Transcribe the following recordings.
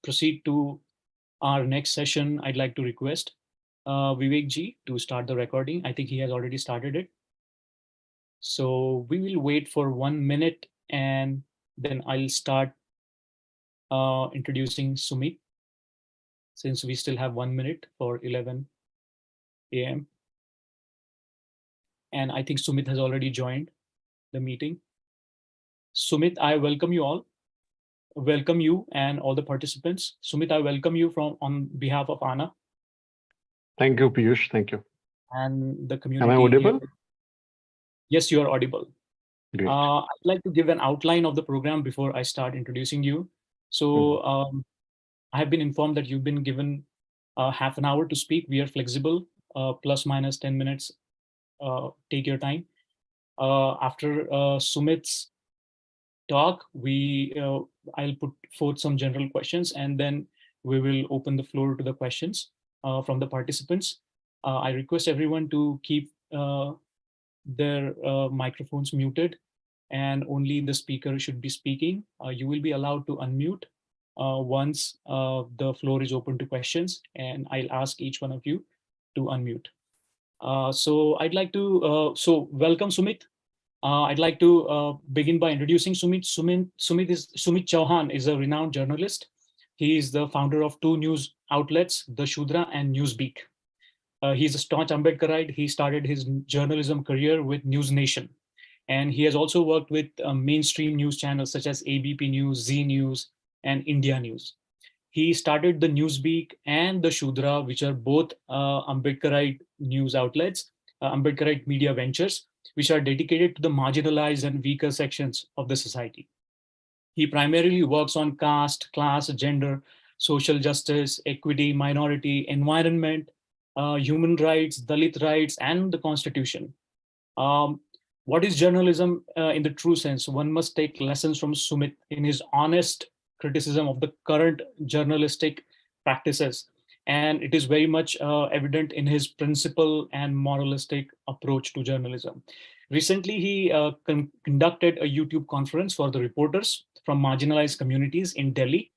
proceed to our next session, I'd like to request Vivek ji to start the recording. I think he has already started it. So we will wait for 1 minute and then I'll start introducing Sumit, since we still have 1 minute for 11 a.m. And I think Sumit has already joined the meeting. Sumit, I welcome you all. Welcome you and all the participants. Sumit, I welcome you from on behalf of Anna Thank you, Piyush. Thank you. and the Am I community here. audible? Yes, you are audible. Great. I'd like to give an outline of the program before I start introducing you. So I have been informed that you've been given half an hour to speak. We are flexible, plus minus 10 minutes. Take your time. After Sumit's talk, I'll put forth some general questions and then we will open the floor to the questions from the participants. I request everyone to keep their microphones muted and only the speaker should be speaking. You will be allowed to unmute once the floor is open to questions, and I'll ask each one of you to unmute. So I'd like to, welcome Sumit. I'd like to begin by introducing Sumit. Sumit Chauhan is a renowned journalist. He is the founder of two news outlets, the Shudra and Beak. He's a staunch Ambedkarite. He started his journalism career with News Nation. And he has also worked with mainstream news channels such as ABP News, Z News, and India News. He started the Newsbeak and the Shudra, which are both Ambedkarite news outlets, Ambedkarite media ventures, which are dedicated to the marginalized and weaker sections of the society. He primarily works on caste, class, gender, social justice, equity, minority, environment, human rights, Dalit rights, and the constitution. What is journalism in the true sense? One must take lessons from Sumit in his honest criticism of the current journalistic practices. And it is very much evident in his principle and moralistic approach to journalism. Recently, he conducted a YouTube conference for the reporters from marginalized communities in Delhi.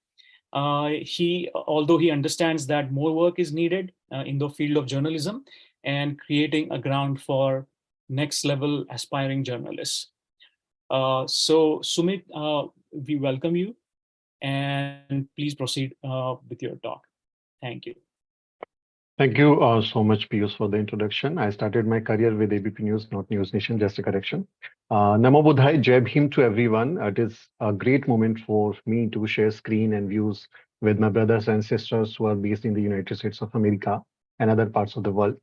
Although he understands that more work is needed in the field of journalism and creating a ground for next level aspiring journalists. So Sumit, we welcome you and please proceed with your talk. Thank you. Thank you so much, Piyush, for the introduction. I started my career with ABP News, not News Nation, just a correction. Namo Buddhai, Jai Bhim to everyone. It is a great moment for me to share screen and views with my brothers and sisters who are based in the United States of America and other parts of the world.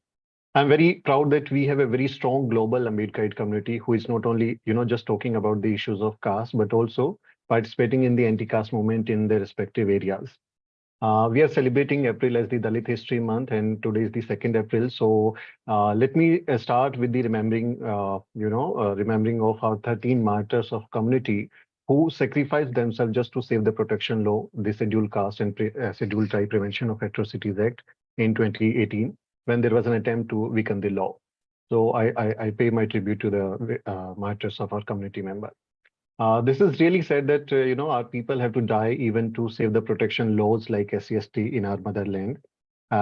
I'm very proud that we have a very strong global Ambedkarite community who is not only, just talking about the issues of caste, but also participating in the anti-caste movement in their respective areas. We are celebrating April as the Dalit History Month, and today is the 2nd April. So let me start with the remembering of our 13 martyrs of community who sacrificed themselves just to save the protection law, the Scheduled Caste and Scheduled Tribe Prevention of Atrocities Act in 2018, when there was an attempt to weaken the law. So I pay my tribute to the martyrs of our community member. This is really sad that our people have to die even to save the protection laws like SCST in our motherland.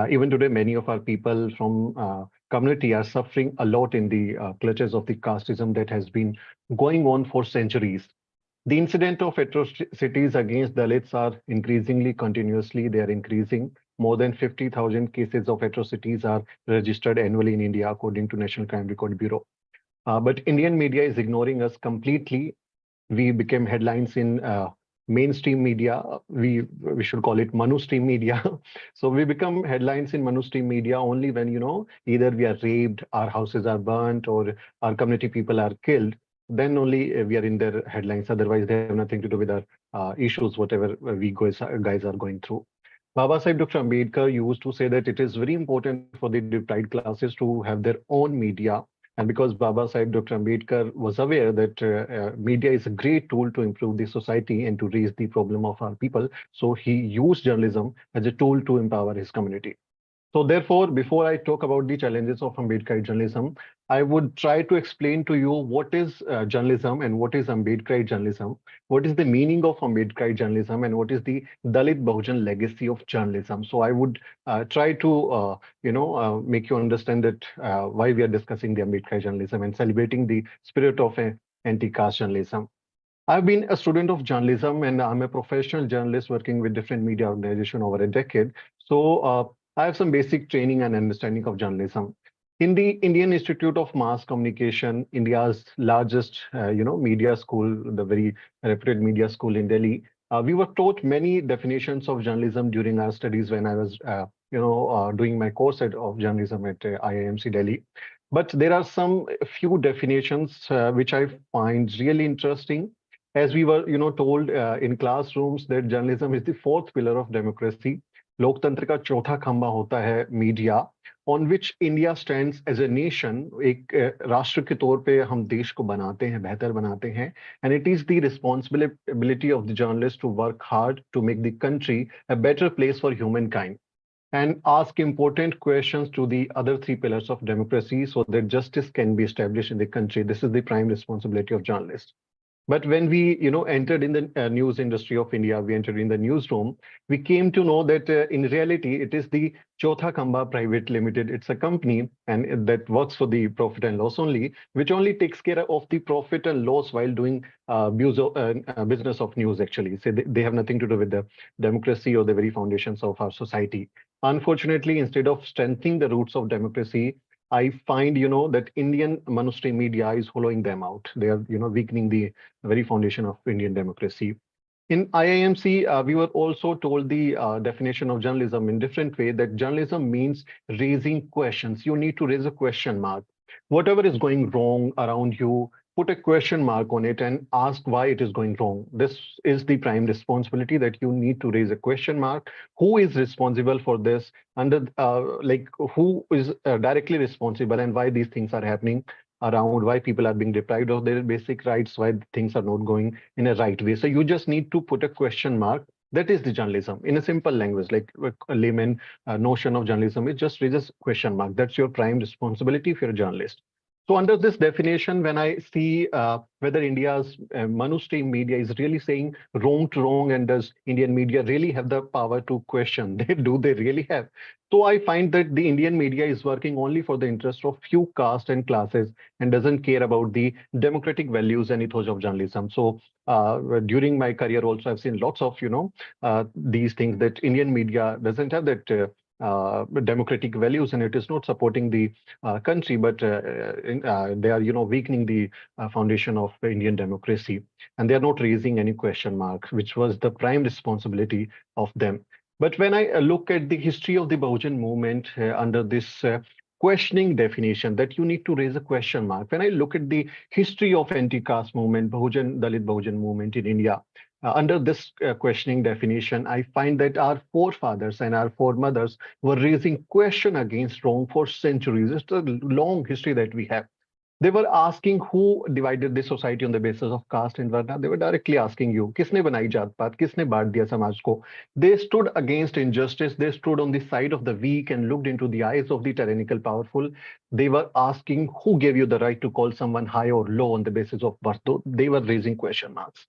Even today, many of our people from community are suffering a lot in the clutches of the casteism that has been going on for centuries. The incident of atrocities against Dalits are increasingly continuously. They are increasing. More than 50,000 cases of atrocities are registered annually in India, according to National Crime Record Bureau. But Indian media is ignoring us completely. We became headlines in mainstream media. We should call it Manustream media. So we become headlines in Manustream media only when either we are raped, our houses are burnt, or our community people are killed. Then only we are in their headlines. Otherwise, they have nothing to do with our issues, whatever we guys are going through. Baba Sahib Dr. Ambedkar used to say that it is very important for the deprived classes to have their own media. And because Baba Sahib Dr. Ambedkar was aware that media is a great tool to improve the society and to raise the problem of our people, so he used journalism as a tool to empower his community. So therefore, before I talk about the challenges of Ambedkarite journalism, I would try to explain to you what is journalism and what is Ambedkarite journalism, what is the meaning of Ambedkarite journalism, and what is the Dalit Bahujan legacy of journalism. So I would try to, make you understand that why we are discussing the Ambedkarite journalism and celebrating the spirit of anti-caste journalism. I've been a student of journalism and I'm a professional journalist working with different media organizations over a decade. So I have some basic training and understanding of journalism. In the Indian Institute of Mass Communication, India's largest, media school, the very reputed media school in Delhi, we were taught many definitions of journalism during our studies when I was, doing my course of journalism at IIMC Delhi. But there are some few definitions which I find really interesting as we were told in classrooms that journalism is the fourth pillar of democracy. लोकतंत्र का चौथा खंबा होता है media, on which India stands as a nation. एक राष्ट्र के तौर पे हम देश को बनाते हैं, बेहतर बनाते हैं, and it is the responsibility of the journalist to work hard to make the country a better place for humankind and ask important questions to the other three pillars of democracy so that justice can be established in the country. This is the prime responsibility of journalists. But when we, entered in the news industry of India, we entered in the newsroom, we came to know that in reality, it is the Chotha Kamba Private Limited. It's a company and that works for the profit and loss only, which only takes care of the profit and loss while doing business of news, actually. So they have nothing to do with the democracy or the very foundations of our society. Unfortunately, instead of strengthening the roots of democracy, I find, that Indian mainstream media is hollowing them out. They are, weakening the very foundation of Indian democracy. In IIMC, we were also told the definition of journalism in different way, that journalism means raising questions. You need to raise a question mark. Whatever is going wrong around you, put a question mark on it and ask why it is going wrong. This is the prime responsibility, that you need to raise a question mark. Who is responsible for this? Under who is directly responsible and why these things are happening around, why people are being deprived of their basic rights, why things are not going in a right way. So you just need to put a question mark. That is the journalism in a simple language, like a layman notion of journalism. It just raises question mark. That's your prime responsibility if you're a journalist. So under this definition, when I see whether India's mainstream media is really saying wrong to wrong, and does Indian media really have the power to question? Do they really have? So I find that the Indian media is working only for the interest of few castes and classes and doesn't care about the democratic values and ethos of journalism. So during my career also, I've seen lots of, these things, that Indian media doesn't have that democratic values and it is not supporting the country, but they are, weakening the foundation of Indian democracy. And they are not raising any question marks, which was the prime responsibility of them. But when I look at the history of the Bahujan movement under this questioning definition, that you need to raise a question mark. When I look at the history of anti-caste movement, Dalit Bahujan movement in India, under this questioning definition, I find that our forefathers and our foremothers were raising question against wrong for centuries. It's a long history that we have. They were asking who divided the society on the basis of caste and varna. They were directly asking you, किसने बनाई जात पात, किसने बांट दिया समाज को? They stood against injustice. They stood on the side of the weak and looked into the eyes of the tyrannical powerful. They were asking who gave you the right to call someone high or low on the basis of birth. They were raising question marks.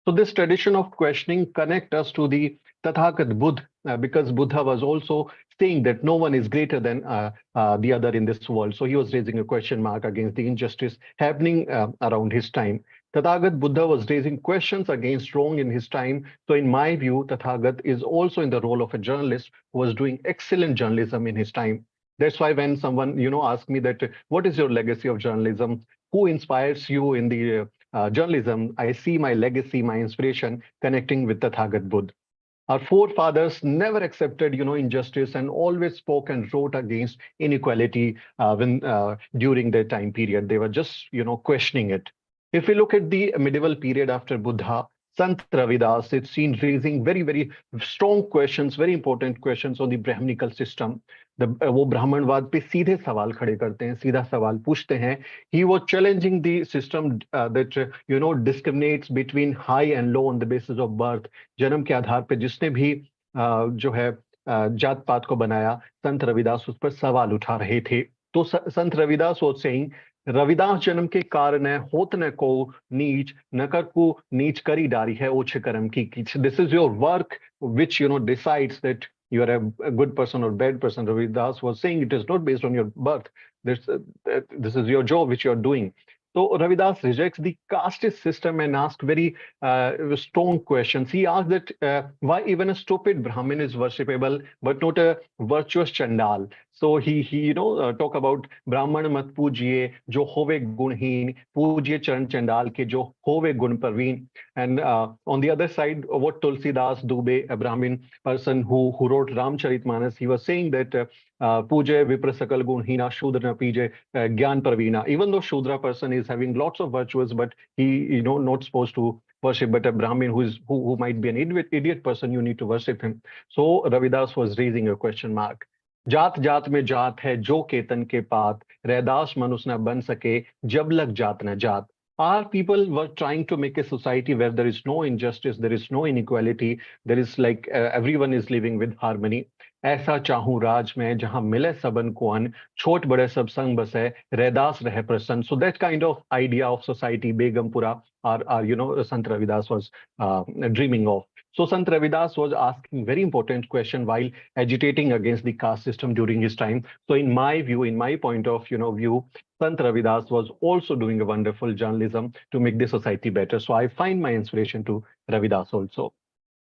So this tradition of questioning connect us to the Tathagat Buddha, because Buddha was also saying that no one is greater than the other in this world. So he was raising a question mark against the injustice happening around his time. Tathagat Buddha was raising questions against wrong in his time. So in my view, Tathagat is also in the role of a journalist who was doing excellent journalism in his time. That's why when someone, asks me that, what is your legacy of journalism? Who inspires you in the journalism? I see my legacy, my inspiration connecting with Tathagat Buddha. Our forefathers never accepted, injustice and always spoke and wrote against inequality during their time period. They were just, questioning it. If we look at the medieval period after Buddha, Sant Ravidas, it's seen raising very, very strong questions, very important questions on the Brahminical system. वो ब्राह्मणवाद पे सीधे सवाल खड़े करते हैं, सीधा सवाल पूछते हैं. He was challenging the system that discriminates between high and low on the basis of birth. जन्म के आधार पे जिसने भी जो है जात पात को बनाया, संत रविदास उस पर सवाल उठा रहे थे। तो संत रविदास was saying, रविदास जन्म के कारण होत न को नीच, नकर को नीच करी डारी है ओछ कर्म की कीच। This is your work which decides that you are a good person or bad person. Ravidas was saying it is not based on your birth. This is your job which you are doing. So Ravidas rejects the caste system and asks very strong questions. He asks that why even a stupid Brahmin is worshipable but not a virtuous Chandal. So he talk about Brahman mat pujiye jo hove gunhin, pujiye charan Chandal ke jo hove gun parveen. And on the other side, what Tulsidas Dubey, a Brahmin person who wrote Ramcharitmanas, he was saying that Puje Viprasakal Gunhina Shudra Pije Gyan Parveena. Even though Shudra person is having lots of virtues, but he not supposed to worship, but a Brahmin who might be an idiot person, you need to worship him. So Ravidas was raising a question mark. जात जात में जात है जो केतन के पात, रैदास मनुष्य न बन सके जब लग जात न जात. Our people were trying to make a society where there is no injustice, there is no inequality, there is like everyone is living with harmony. ऐसा चाहूं राज में जहां मिले सबन को अन, छोट बड़े सब संग बसे, रैदास रहे प्रसन्न. So that kind of idea of society Begumpura or Sant Ravidas was dreaming of. So Sant Ravidas was asking very important question while agitating against the caste system during his time. So in my view, in my point of view, Sant Ravidas was also doing a wonderful journalism to make the society better. So I find my inspiration to Ravidas also.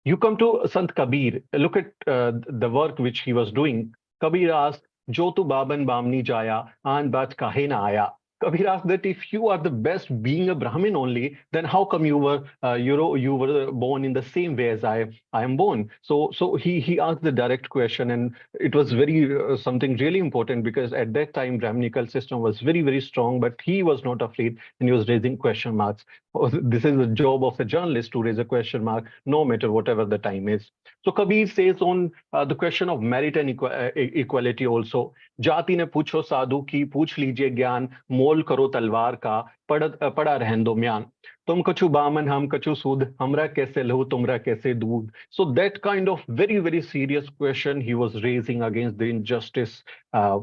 You come to Sant Kabir, look at the work which he was doing. Kabir asked, Jo tu baban bamni jaya, an bat kahe na aya. Kabir asked that if you are the best being a Brahmin only, then how come you were, you were born in the same way as I am born? So he asked the direct question, and it was very something really important because at that time Brahminical system was very, very strong, but he was not afraid and he was raising question marks. This is the job of a journalist to raise a question mark, no matter whatever the time is. So Kabir says on the question of merit and equality also, जाति ने पूछो साधु की, पूछ लीजिए ज्ञान, मोल करो तलवार का, पड़ा रहन दो म्यान. तुम कछु बामन, हम कछु सूद, हमरा कैसे लहू, तुमरा कैसे दूध. So that kind of very, very serious question he was raising against the injustice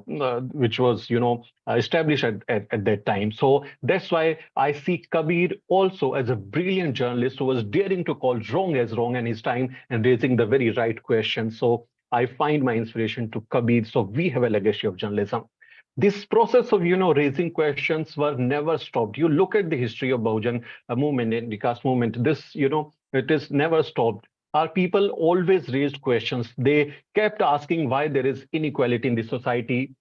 which was, established at that time. So that's why I see Kabir also as a brilliant journalist who was daring to call wrong as wrong in his time and raising the very right question. So I find my inspiration to Kabir. So we have a legacy of journalism. This process of raising questions were never stopped. You look at the history of Bahujan movement and Vikas movement. This it is never stopped. Our people always raised questions. They kept asking why there is inequality in the society.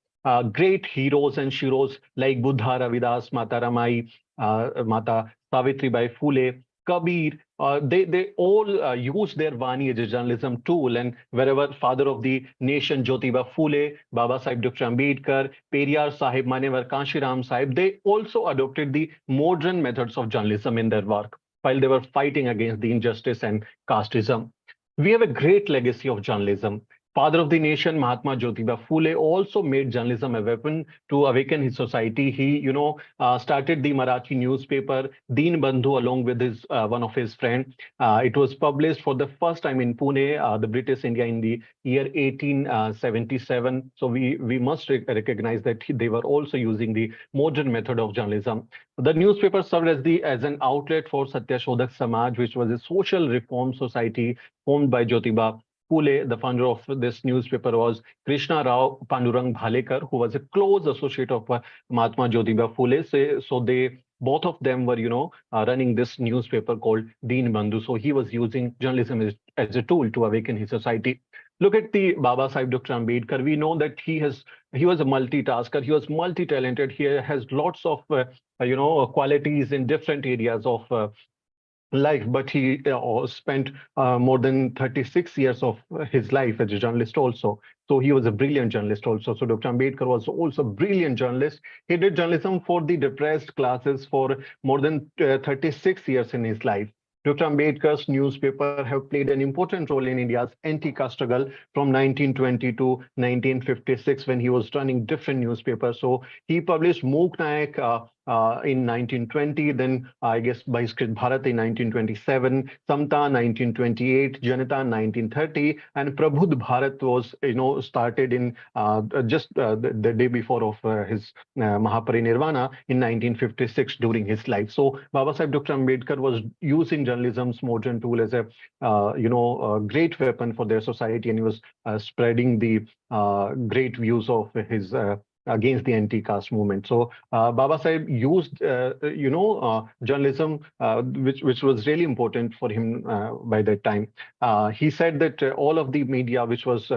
Great heroes and sheroes like Buddha, Ravidas, Mata Ramai, Mata Savitribai Phule, Kabir, they all use their Vani as a journalism tool. And wherever father of the nation, Jyotiba Phule, Baba Sahib Dr. Ambedkar, Periyar Sahib, Manevar Kanshiram Sahib, they also adopted the modern methods of journalism in their work while they were fighting against the injustice and casteism. We have a great legacy of journalism. Father of the nation, Mahatma Jyotiba Phule, also made journalism a weapon to awaken his society. He, started the Marathi newspaper Deen Bandhu along with his one of his friend. It was published for the first time in Pune, the British India, in the year 1877. So we must recognize that they were also using the modern method of journalism. The newspaper served as an outlet for Satya Shodhak Samaj, which was a social reform society formed by Jyotiba Phule. The founder of this newspaper was Krishna Rao Pandurang Bhalekar, who was a close associate of Mahatma Jyotiba Phule. So they both of them were, running this newspaper called Deen Bandhu. So he was using journalism as a tool to awaken his society. Look at the Baba Sahib Dr. Ambedkar. We know that he was a multitasker. He was multi-talented. He has lots of, qualities in different areas of life, but he spent more than 36 years of his life as a journalist also. So he was a brilliant journalist also. So Dr. Ambedkar was also a brilliant journalist. He did journalism for the depressed classes for more than 36 years in his life. Dr. Ambedkar's newspaper have played an important role in India's anti-caste struggle from 1920 to 1956 when he was running different newspapers. So he published Mook Nayak, in 1920, then I guess Bahishkrit Bharat in 1927, Samta 1928, Janata 1930, and Prabudh Bharat was started in the day before of his Mahaparinirvana in 1956 during his life. So Baba Sahib Dr. Ambedkar was using journalism's modern tool as a a great weapon for their society, and he was spreading the great views of his against the anti-caste movement. So Baba Sahib used journalism, which was really important for him by that time. He said that all of the media which was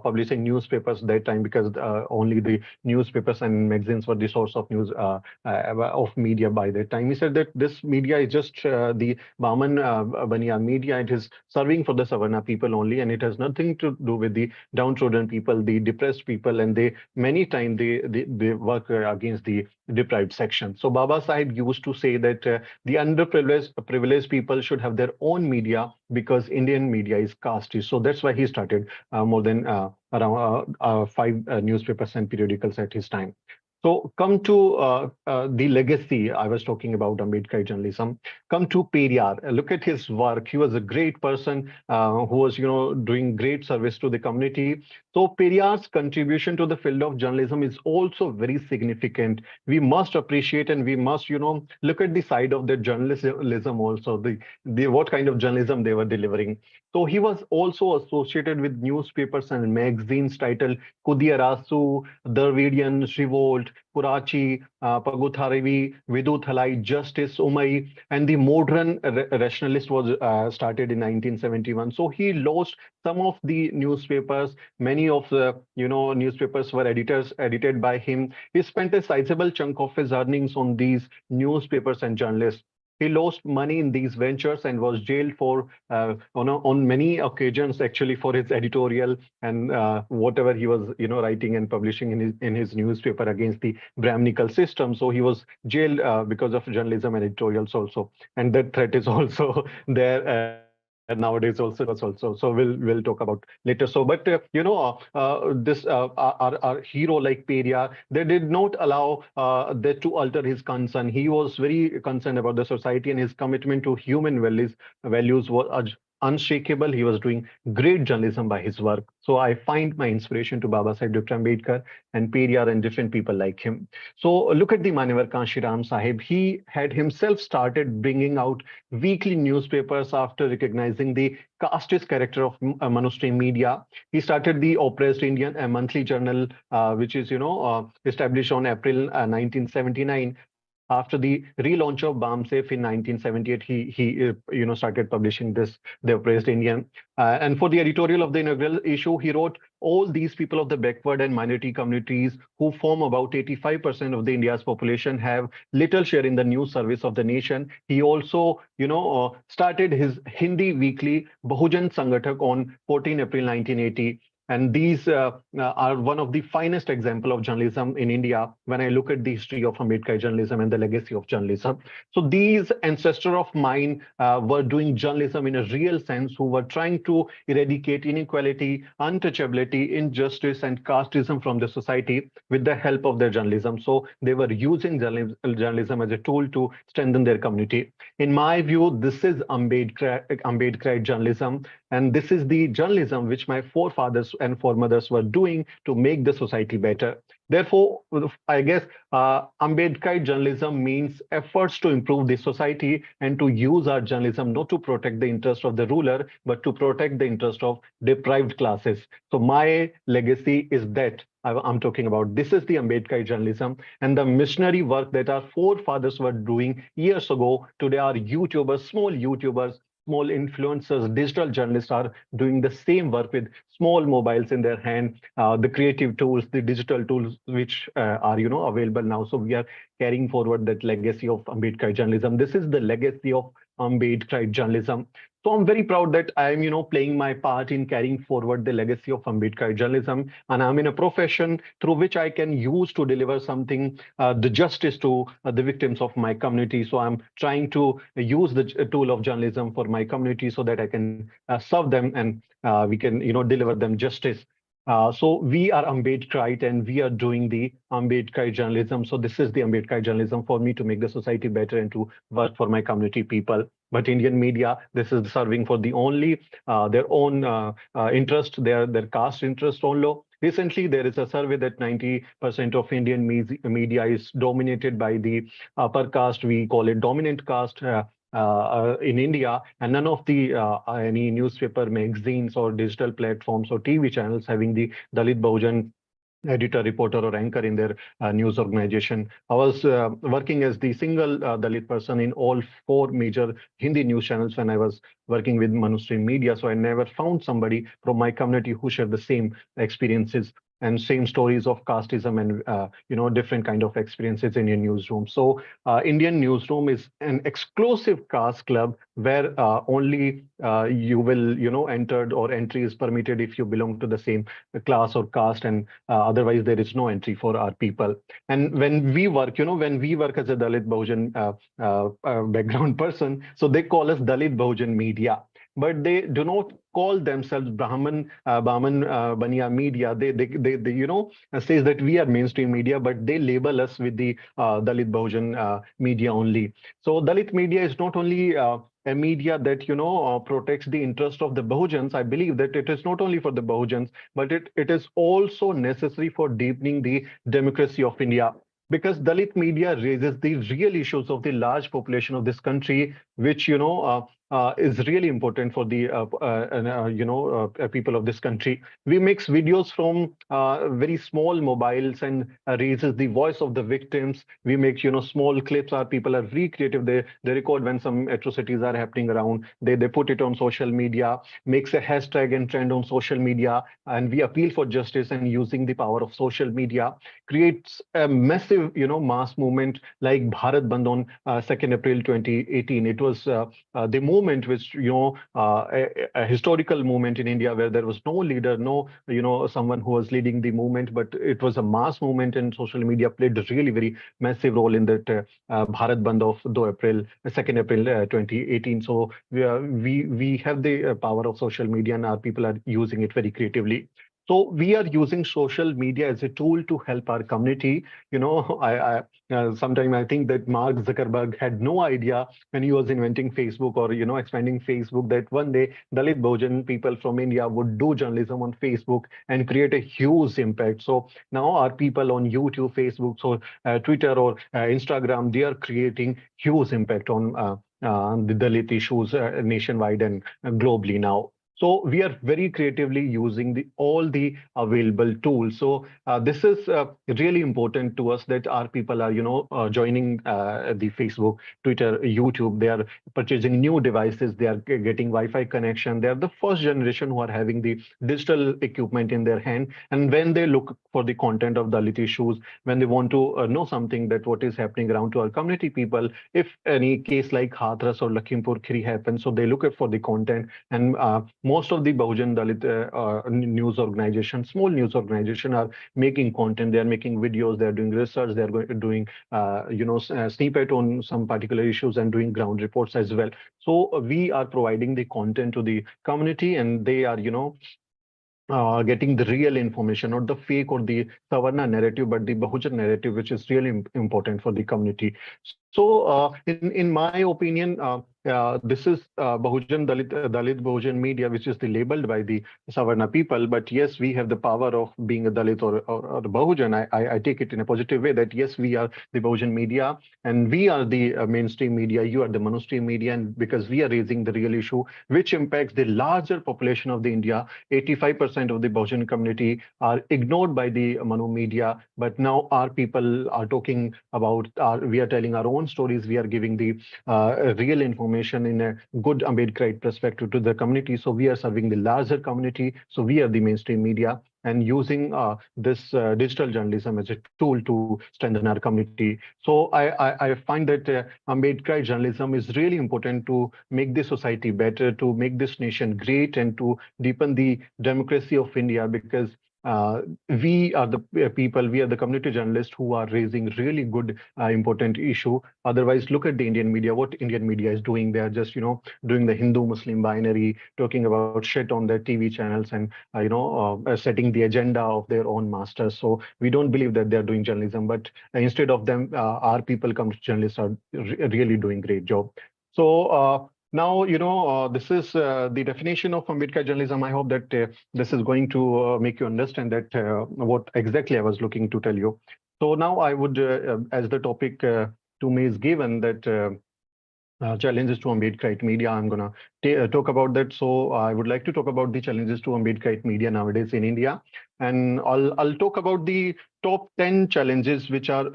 publishing newspapers that time, because only the newspapers and magazines were the source of news of media by that time. He said that this media is just the Baman Baniya media. It is serving for the Savarna people only, and it has nothing to do with the downtrodden people, the depressed people, and they many times they work against the deprived section. So Baba Sahib used to say that the underprivileged people should have their own media because Indian media is caste. So that's why he started more than around five newspapers and periodicals at his time. So come to the legacy I was talking about, Ambedkar journalism. Come to Periyar. Look at his work. He was a great person who was, doing great service to the community. So Periyar's contribution to the field of journalism is also very significant. We must appreciate and we must, look at the side of the journalism also, the what kind of journalism they were delivering. So he was also associated with newspapers and magazines titled Kudiyarasu, Dravidian Revolt, Kurachi, Pagutharavi, Viduthalai, Justice, Umai, and the modern rationalist was started in 1971. So he lost some of the newspapers. Many of the newspapers were edited by him. He spent a sizable chunk of his earnings on these newspapers and journalists. He lost money in these ventures and was jailed for on many occasions actually for his editorial and whatever he was writing and publishing in his newspaper against the Brahminical system. So he was jailed because of journalism and editorials also, and that threat is also there nowadays also. So we'll talk about later. So, but this our hero like Peria, they did not allow that to alter his concern. He was very concerned about the society, and his commitment to human values was unshakable. He was doing great journalism by his work. So I find my inspiration to Baba Sahib Dr. Ambedkar and Periyar and different people like him. So look at the Manevar Kanshiram Sahib. He had himself started bringing out weekly newspapers after recognizing the casteist character of mainstream media. He started the Oppressed Indian, a monthly journal, which is established on April 1979. After the relaunch of BAMSAFE in 1978, he started publishing this, The Oppressed Indian. And for the editorial of the inaugural issue, he wrote, all these people of the backward and minority communities who form about 85% of the India's population have little share in the news service of the nation. He also, started his Hindi weekly Bahujan Sangathak on 14 April 1980. And these are one of the finest example of journalism in India when I look at the history of Ambedkar journalism and the legacy of journalism. So these ancestors of mine were doing journalism in a real sense, who were trying to eradicate inequality, untouchability, injustice, and casteism from the society with the help of their journalism. So they were using journalism as a tool to strengthen their community. In my view, this is Ambedkarite journalism, and this is the journalism which my forefathers and foremothers were doing to make the society better. Therefore, I guess Ambedkarite journalism means efforts to improve the society and to use our journalism not to protect the interest of the ruler, but to protect the interest of deprived classes. So my legacy is that I'm talking about. This is the Ambedkarite journalism and the missionary work that our forefathers were doing years ago. Today, our YouTubers, small influencers, digital journalists are doing the same work with small mobiles in their hand, the creative tools, the digital tools which are available now. So we are carrying forward that legacy of Ambedkar journalism. This is the legacy of Ambedkar journalism. So I'm very proud that I'm playing my part in carrying forward the legacy of Ambedkar journalism, and I'm in a profession through which I can use to deliver something, the justice to the victims of my community. So I'm trying to use the tool of journalism for my community so that I can serve them and we can deliver them justice. So we are Ambedkarite and we are doing the Ambedkarite journalism. So this is the Ambedkarite journalism for me to make the society better and to work for my community people. But Indian media, this is serving for the only their own interest, their caste interest only. Recently, there is a survey that 90% of Indian media is dominated by the upper caste. We call it dominant caste. In India, and none of the any newspaper, magazines, or digital platforms or TV channels having the Dalit Bahujan editor, reporter, or anchor in their news organization. I was working as the single Dalit person in all four major Hindi news channels when I was working with Manustream Media. So I never found somebody from my community who shared the same experiences and same stories of casteism and different kind of experiences in your newsroom. So Indian newsroom is an exclusive caste club where only you will entered or entry is permitted if you belong to the same class or caste, and otherwise there is no entry for our people. And when we work as a Dalit Bahujan background person, so they call us Dalit Bahujan media, but they do not call themselves Brahman Baniya media. They says that we are mainstream media, but they label us with the Dalit Bahujan media only. So Dalit media is not only a media that protects the interest of the Bahujans. I believe that it is not only for the Bahujans, but it is also necessary for deepening the democracy of India. Because Dalit media raises the real issues of the large population of this country, which is really important for the people of this country. We mix videos from very small mobiles and raises the voice of the victims. We make small clips. Our people are very creative. They record when some atrocities are happening around. They put it on social media, makes a hashtag and trend on social media, and we appeal for justice and using the power of social media creates a massive mass movement like Bharat Bandh on 2nd April 2018. It was the movement which a historical movement in India where there was no leader, no someone who was leading the movement, but it was a mass movement, and social media played a really very massive role in that Bharat Bandh of 2nd April 2018. So we have the power of social media, and our people are using it very creatively. So we are using social media as a tool to help our community. I sometimes I think that Mark Zuckerberg had no idea when he was inventing Facebook or expanding Facebook that one day Dalit Bojan people from India would do journalism on Facebook and create a huge impact. So now our people on YouTube, Facebook, so Twitter or Instagram, they are creating huge impact on the Dalit issues nationwide and globally now. So we are very creatively using all the available tools. So this is really important to us that our people are, joining the Facebook, Twitter, YouTube. They are purchasing new devices. They are getting Wi-Fi connection. They are the first generation who are having the digital equipment in their hand. And when they look for the content of Dalit issues, when they want to know something that what is happening around to our community people, if any case like Hathras or Lakhimpur Kheri happens, so they look at for the content. And most of the Bahujan Dalit news organizations, small news organizations, are making content. They are making videos. They are doing research. They are doing snippet on some particular issues and doing ground reports as well. So we are providing the content to the community, and they are getting the real information, not the fake or the Savarna narrative, but the Bahujan narrative, which is really important for the community. So, in my opinion, this is Dalit Bahujan media, which is the labeled by the Savarna people. But yes, we have the power of being a Dalit or the Bahujan. I take it in a positive way that yes, we are the Bahujan media, and we are the mainstream media. You are the monostream media, and because we are raising the real issue, which impacts the larger population of the India. 85% of the Bahujan community are ignored by the Manu media, but now our people are talking about, we are telling our own stories, we are giving the real information in a good Ambedkarite perspective to the community. So we are serving the larger community. So we are the mainstream media and using this digital journalism as a tool to strengthen our community. So I find that Ambedkarite journalism is really important to make this society better, to make this nation great, and to deepen the democracy of India, because we are the people, we are the community journalists who are raising really good, important issue. Otherwise, look at the Indian media. What Indian media is doing, they are just, doing the Hindu-Muslim binary, talking about shit on their TV channels, and setting the agenda of their own masters. So we don't believe that they are doing journalism, but instead of them, our people, come to journalists, are really doing great job. So now, this is the definition of Ambedkar journalism. I hope that this is going to make you understand that what exactly I was looking to tell you. So now I would, as the topic to me is given, that challenges to Ambedkarite media. I'm going to talk about that. So I would like to talk about the challenges to Ambedkarite media nowadays in India, and I'll talk about the top 10 challenges which are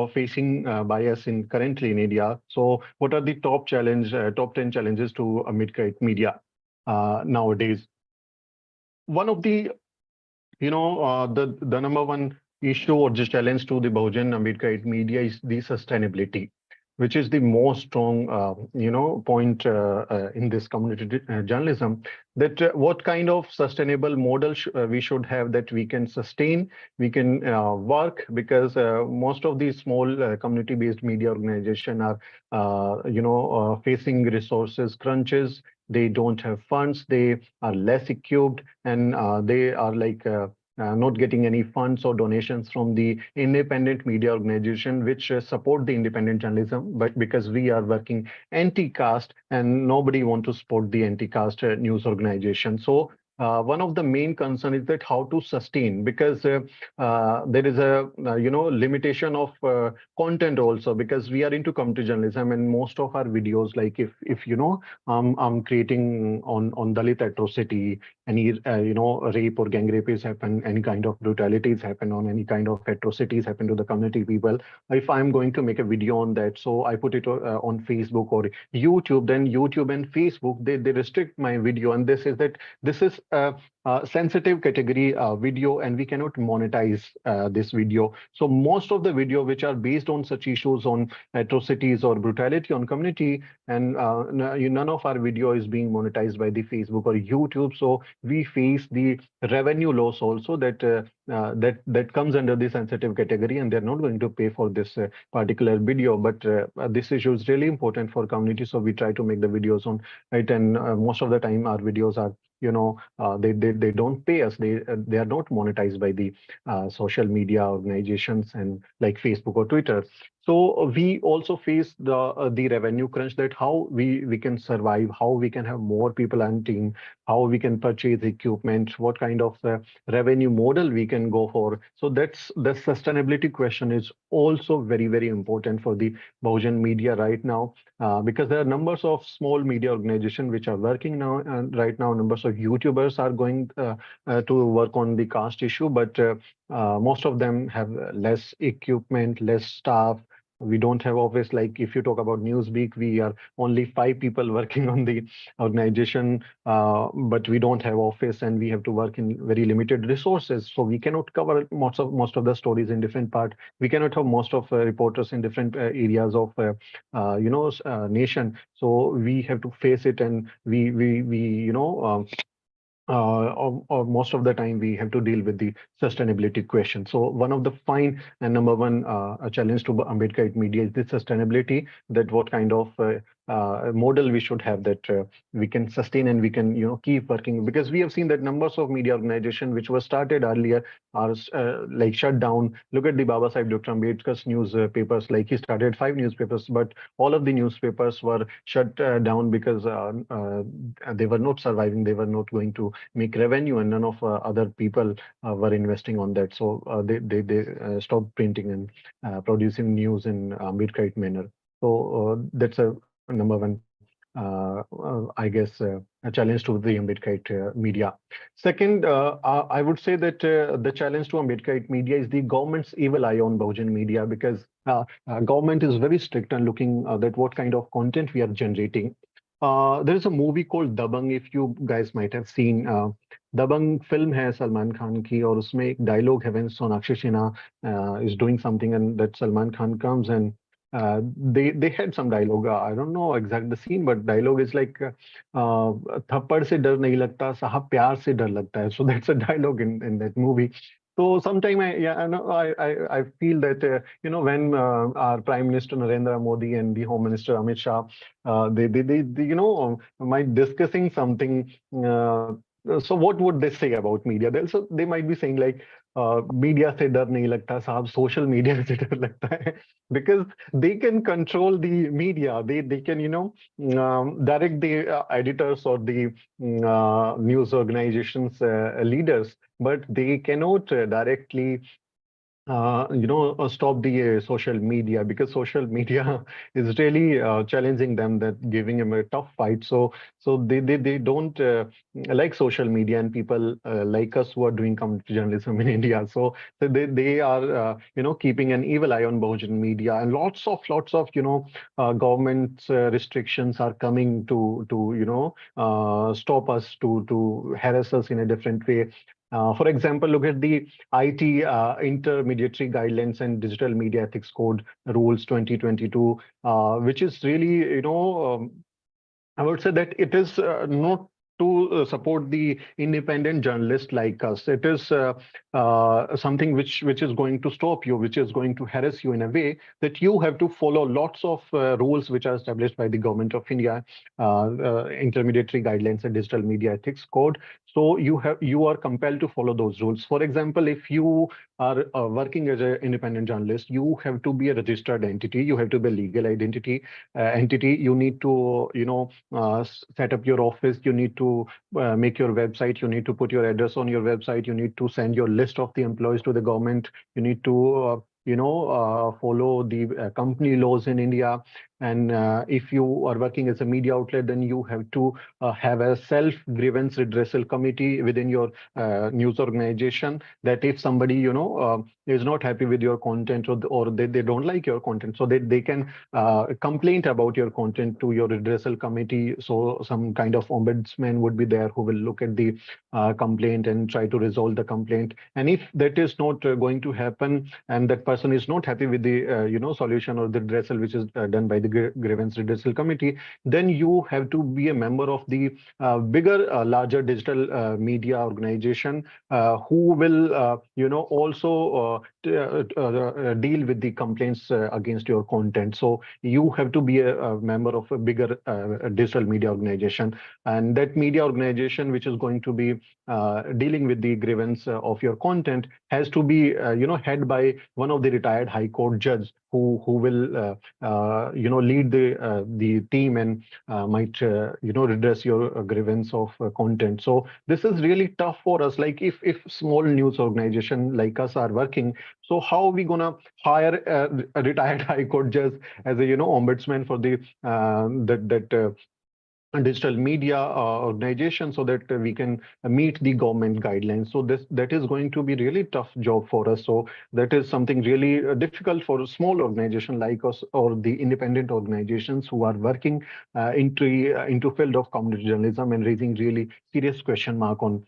facing by us in currently in India. So what are the top 10 challenges to Ambedkarite media nowadays? One of the the number one issue or the challenge to the Bahujan Ambedkarite media is the sustainability, which is the most strong, point in this community journalism. That what kind of sustainable model we should have that we can sustain, we can work, because most of these small community-based media organization are, facing resources crunches. They don't have funds. They are less equipped, and they are like not getting any funds or donations from the independent media organization which support the independent journalism. But because we are working anti-caste, and nobody want to support the anti-caste news organization. So one of the main concern is that how to sustain, because there is a limitation of content also, because we are into community journalism, and most of our videos, like if I'm creating on Dalit atrocity, any rape or gang rape is happen, any kind of brutalities happen, on any kind of atrocities happen to the community people. If I'm going to make a video on that, so I put it on Facebook or YouTube, then YouTube and Facebook, they restrict my video, and this is a sensitive category video, and we cannot monetize this video. So most of the video which are based on such issues, on atrocities or brutality on community, and none of our video is being monetized by the Facebook or YouTube. So we face the revenue loss also, that comes under the sensitive category, and they're not going to pay for this particular video. But this issue is really important for community, so we try to make the videos on it. And most of the time our videos are, they don't pay us. They are not monetized by the social media organizations, and like Facebook or Twitter. So we also face the revenue crunch, that how we can survive, how we can have more people on team, how we can purchase equipment, what kind of revenue model we can go for. So that's the sustainability question is also very, very important for the Bahujan media right now, because there are numbers of small media organizations which are working now, and right now numbers of YouTubers are going to work on the caste issue, but most of them have less equipment, less staff. We don't have office. Like if you talk about Beak, we are only 5 people working on the organization, but we don't have office, and we have to work in very limited resources. So we cannot cover most of the stories in different part. We cannot have most of reporters in different areas of nation. So we have to face it, and we or most of the time we have to deal with the sustainability question. So one of the fine and number one challenge to Ambedkarite media is the sustainability, that what kind of model we should have, that we can sustain, and we can keep working, because we have seen that numbers of media organization which were started earlier are like shut down. Look at the Baba Sahib Dr. Ambedkar's newspapers. Like he started 5 newspapers, but all of the newspapers were shut down because they were not surviving. They were not going to make revenue, and none of other people were investing on that. So they stopped printing and producing news in mid-kite manner. So that's a number one, I guess, a challenge to the Ambedkarite media. Second, I would say that the challenge to Ambedkarite media is the government's evil eye on Bahujan media, because government is very strict on looking that what kind of content we are generating. There is a movie called Dabang, if you guys might have seen. Dabang film है सलमान खान की, और उसमें एक dialogue है when Sonakshi Sinha is doing something, and that Salman Khan comes and they had some dialogue. I don't know exact the scene, but dialogue is like थप्पड़ से डर नहीं लगता साहब प्यार से डर लगता है. So that's a dialogue in that movie. So sometime I feel that when our Prime Minister Narendra Modi and the Home Minister Amit Shah they might discussing something. So what would they say about media? They might be saying like media से डर नहीं लगता साहब social media से डर लगता है because they can control the media. They can direct the editors or the news organizations leaders, but they cannot directly stop the social media because social media is really challenging them, that giving them a tough fight. So they don't like social media and people like us who are doing community journalism in India. So they are keeping an evil eye on Bahujan media, and lots of government restrictions are coming to stop us, to harass us in a different way. For example, look at the IT Intermediary Guidelines and Digital Media Ethics Code Rules 2022, which is really, I would say that it is not to support the independent journalists like us. It is something which is going to stop you, which is going to harass you in a way that you have to follow lots of rules which are established by the Government of India, Intermediary Guidelines and Digital Media Ethics Code. So you are compelled to follow those rules. For example, if you are working as an independent journalist, you have to be a registered entity. You have to be a legal identity entity. You need to set up your office. You need to make your website. You need to put your address on your website. You need to send your list of the employees to the government. You need to follow the company laws in India. And if you are working as a media outlet, then you have to have a self grievance redressal committee within your news organization, that if somebody is not happy with your content, or they don't like your content, so they can complaint about your content to your redressal committee. So some kind of ombudsman would be there who will look at the complaint and try to resolve the complaint. And if that is not going to happen, and that person is not happy with the solution or the redressal which is done by the grievance redressal committee, then you have to be a member of the bigger, larger digital media organization who will also deal with the complaints against your content. So you have to be a member of a bigger digital media organization, and that media organization which is going to be dealing with the grievance of your content has to be head by one of the retired high court judge who will lead the team and might redress your grievance of content. So this is really tough for us. Like if small news organization like us are working, so how are we gonna hire a retired high court judge as a ombudsman for the that digital media organization, so that we can meet the government guidelines? So that is going to be really tough job for us. So that is something really difficult for a small organization like us, or the independent organizations who are working into field of community journalism, and raising really serious question mark on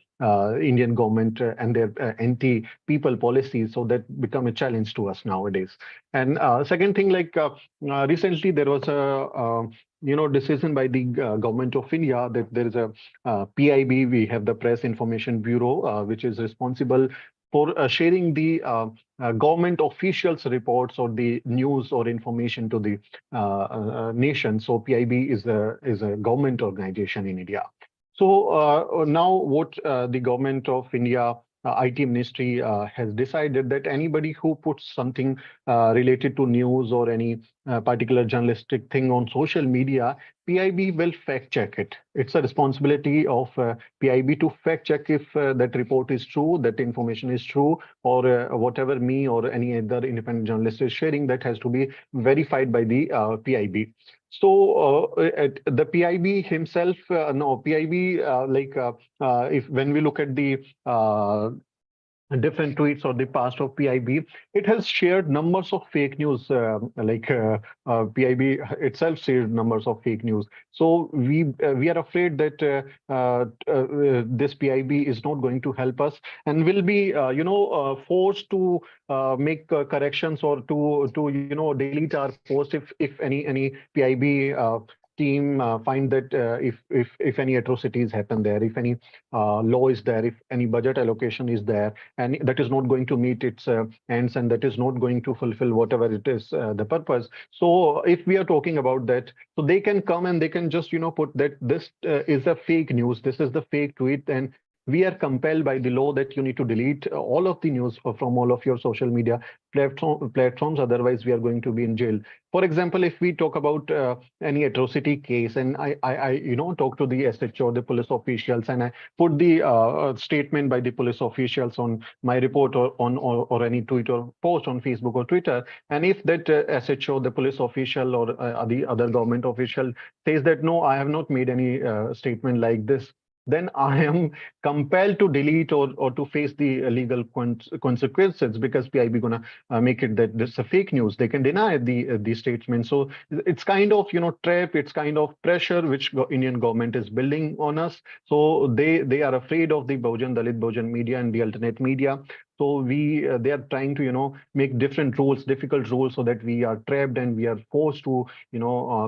Indian government and their anti-people policies. So that become a challenge to us nowadays. And second thing, like recently there was a decision by the government of India that there is a PIB. We have the Press Information Bureau, which is responsible for sharing the government officials' reports or the news or information to the nation. So PIB is a government organization in India. So now what the government of India IT ministry has decided, that anybody who puts something related to news or any particular journalistic thing on social media, PIB will fact check it. It's a responsibility of PIB to fact check if that report is true, that information is true, or whatever me or any other independent journalist is sharing, that has to be verified by the PIB. So the PIB himself, no, PIB if when we look at the different tweets or the past of PIB, it has shared numbers of fake news. PIB itself shared numbers of fake news. So we are afraid that this PIB is not going to help us and will be forced to make corrections or to delete our post if any PIB team find that if any atrocities happen there, if any law is there, if any budget allocation is there, and that is not going to meet its ends, and that is not going to fulfill whatever it is the purpose. So if we are talking about that, so they can come and they can just put that this is a fake news, this is the fake tweet, and we are compelled by the law that you need to delete all of the news from all of your social media platforms, otherwise we are going to be in jail. For example, if we talk about any atrocity case, and I talk to the SHO, the police officials, and I put the statement by the police officials on my report or any tweet or post on Facebook or Twitter. And if that SHO, the police official, or the other government official says that no, I have not made any statement like this, then I am compelled to delete or to face the legal consequences, because PIB gonna make it that this is a fake news. They can deny the statement. So it's kind of trap. It's kind of pressure which Indian government is building on us. So they are afraid of the Bahujan Dalit Bahujan media and the alternate media. So they are trying to make different rules, difficult rules, so that we are trapped and we are forced to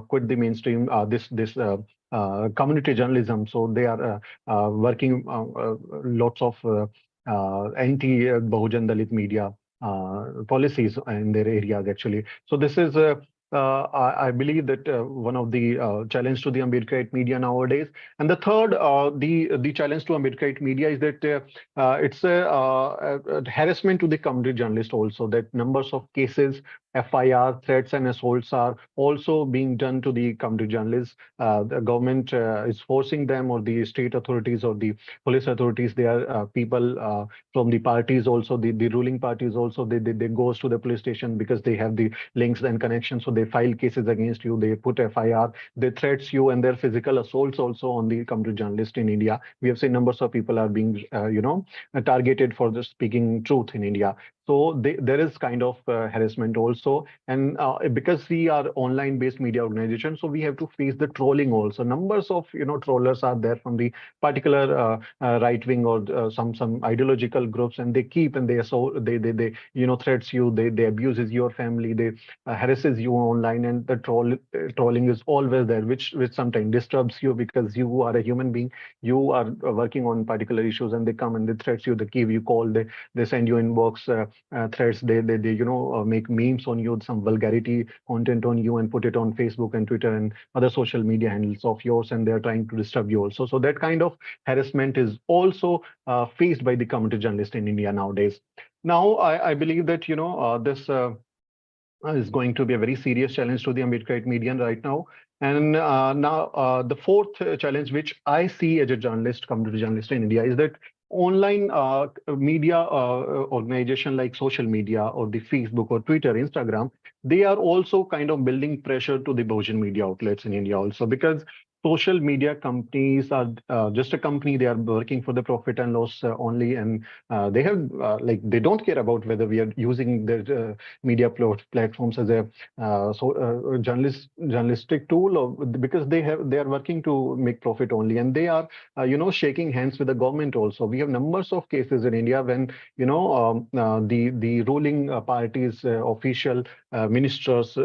quit the mainstream this community journalism. So they are working lots of anti Bahujan Dalit media policies in their areas actually. So this is I believe that one of the challenge to the Ambedkarite media nowadays. And the third, the challenge to Ambedkarite media is that it's a harassment to the community journalist also. That numbers of cases, FIR, threats, and assaults are also being done to the community journalists. The government is forcing them, or the state authorities or the police authorities. They are people from the parties also, the ruling parties also. They goes to the police station because they have the links and connections. So they file cases against you. They put FIR. They threats you, and their physical assaults also on the community journalist in India. We have seen numbers of people are being targeted for the speaking truth in India. So there is kind of harassment also, and because we are online-based media organization, so we have to face the trolling also. Numbers of trollers are there from the particular right-wing or some ideological groups, and they keep and they threats you, they abuses your family, they harasses you online, and the trolling is always there, which sometimes disturbs you, because you are a human being, you are working on particular issues, and they come and they threats you, they give you call, they send you inbox threats, they make memes on you, some vulgarity content on you, and put it on Facebook and Twitter and other social media handles of yours, and they are trying to disturb you also. So that kind of harassment is also faced by the community journalist in India nowadays. Now I believe that this is going to be a very serious challenge to the Ambedkarite media right now. And now the fourth challenge, which I see as a journalist, community journalist in India, is that online media organization like social media or the Facebook or Twitter, Instagram, they are also kind of building pressure to the Bahujan media outlets in India also, because social media companies are just a company. They are working for the profit and loss only, and they have they don't care about whether we are using the media platforms as a journalistic tool, or because they are working to make profit only, and they are shaking hands with the government also. We have numbers of cases in India when the ruling parties official ministers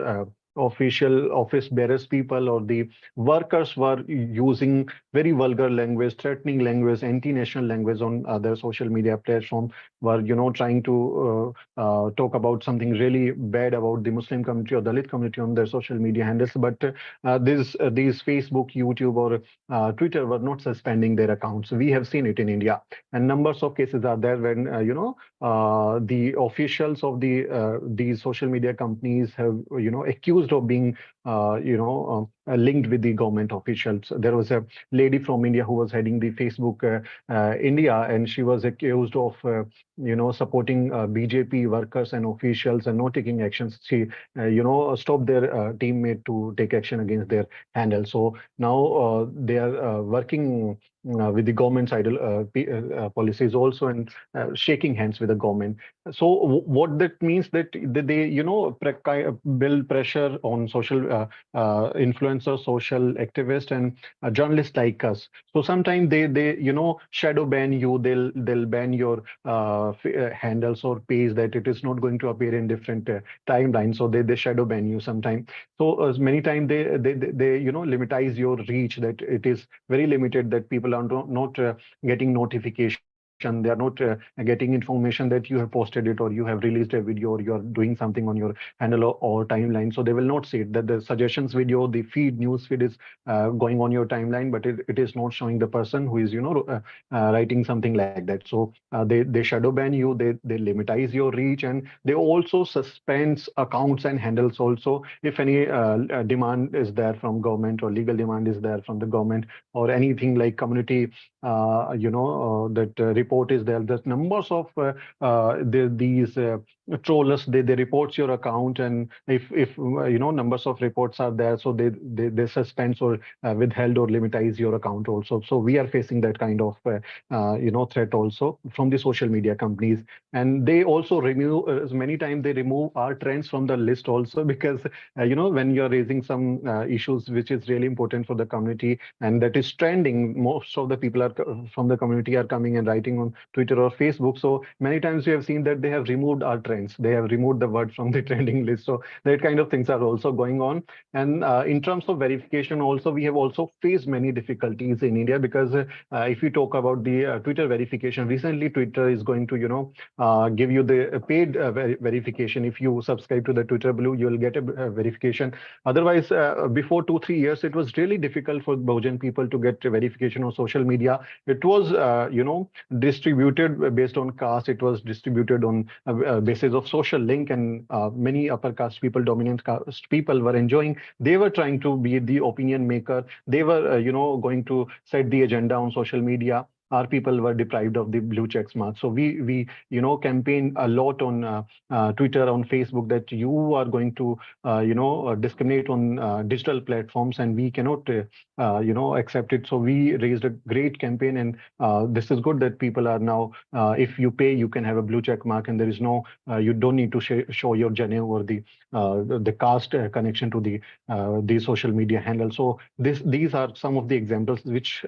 official office bearers people or the workers were using very vulgar language, threatening language, anti-national language on their social media platform, were trying to talk about something really bad about the Muslim community or Dalit community on their social media handles. But these Facebook, YouTube, or Twitter were not suspending their accounts. We have seen it in India, and numbers of cases are there when the officials of these social media companies have accused of being linked with the government officials. There was a lady from India who was heading the Facebook India, and she was accused of supporting BJP workers and officials and not taking actions. She stopped their teammate to take action against their handle. So now they are working with the government's policies also, and shaking hands with the government. So what that means, that they build pressure on social influencers, social activists, and journalists like us. So sometimes they shadow ban you. They'll ban your handles or page, that it is not going to appear in different timelines. So they shadow ban you sometimes. So many times they limitize your reach, that it is very limited, that people are not getting notification. They are not getting information that you have posted it, or you have released a video, or you are doing something on your handle or timeline. So they will not see it, that the suggestions video, the news feed is going on your timeline, but it is not showing the person who is writing something like that. So they shadow ban you. They limitize your reach, and they also suspend accounts and handles also, if any demand is there from government, or legal demand is there from the government, or anything like community that report is there. There's numbers of these trollers. They reports your account, and if numbers of reports are there, so they suspend or withheld or limitize your account also. So we are facing that kind of threat also from the social media companies. And they also remove, many times they remove our trends from the list also, because when you're raising some issues which is really important for the community, and that is trending, most of the people are from the community are coming and writing on Twitter or Facebook. So many times we have seen that they have removed our trends. They have removed the word from the trending list. So that kind of things are also going on. And in terms of verification also, we have also faced many difficulties in India, because if you talk about the Twitter verification, recently Twitter is going to give you the paid verification. If you subscribe to the Twitter Blue, you will get a verification. Otherwise, before 2-3 years, it was really difficult for Bahujan people to get verification on social media. It was distributed based on caste. It was distributed on basis of social link, and many upper caste people, dominant caste people were enjoying. They were trying to be the opinion maker. They were going to set the agenda on social media. Our people were deprived of the blue checks mark. So we campaign a lot on Twitter, on Facebook, that you are going to discriminate on digital platforms, and we cannot accept it. So we raised a great campaign, and this is good that people are now, if you pay, you can have a blue check mark, and there is no, you don't need to show your gender or the caste connection to the social media handle. So these are some of the examples which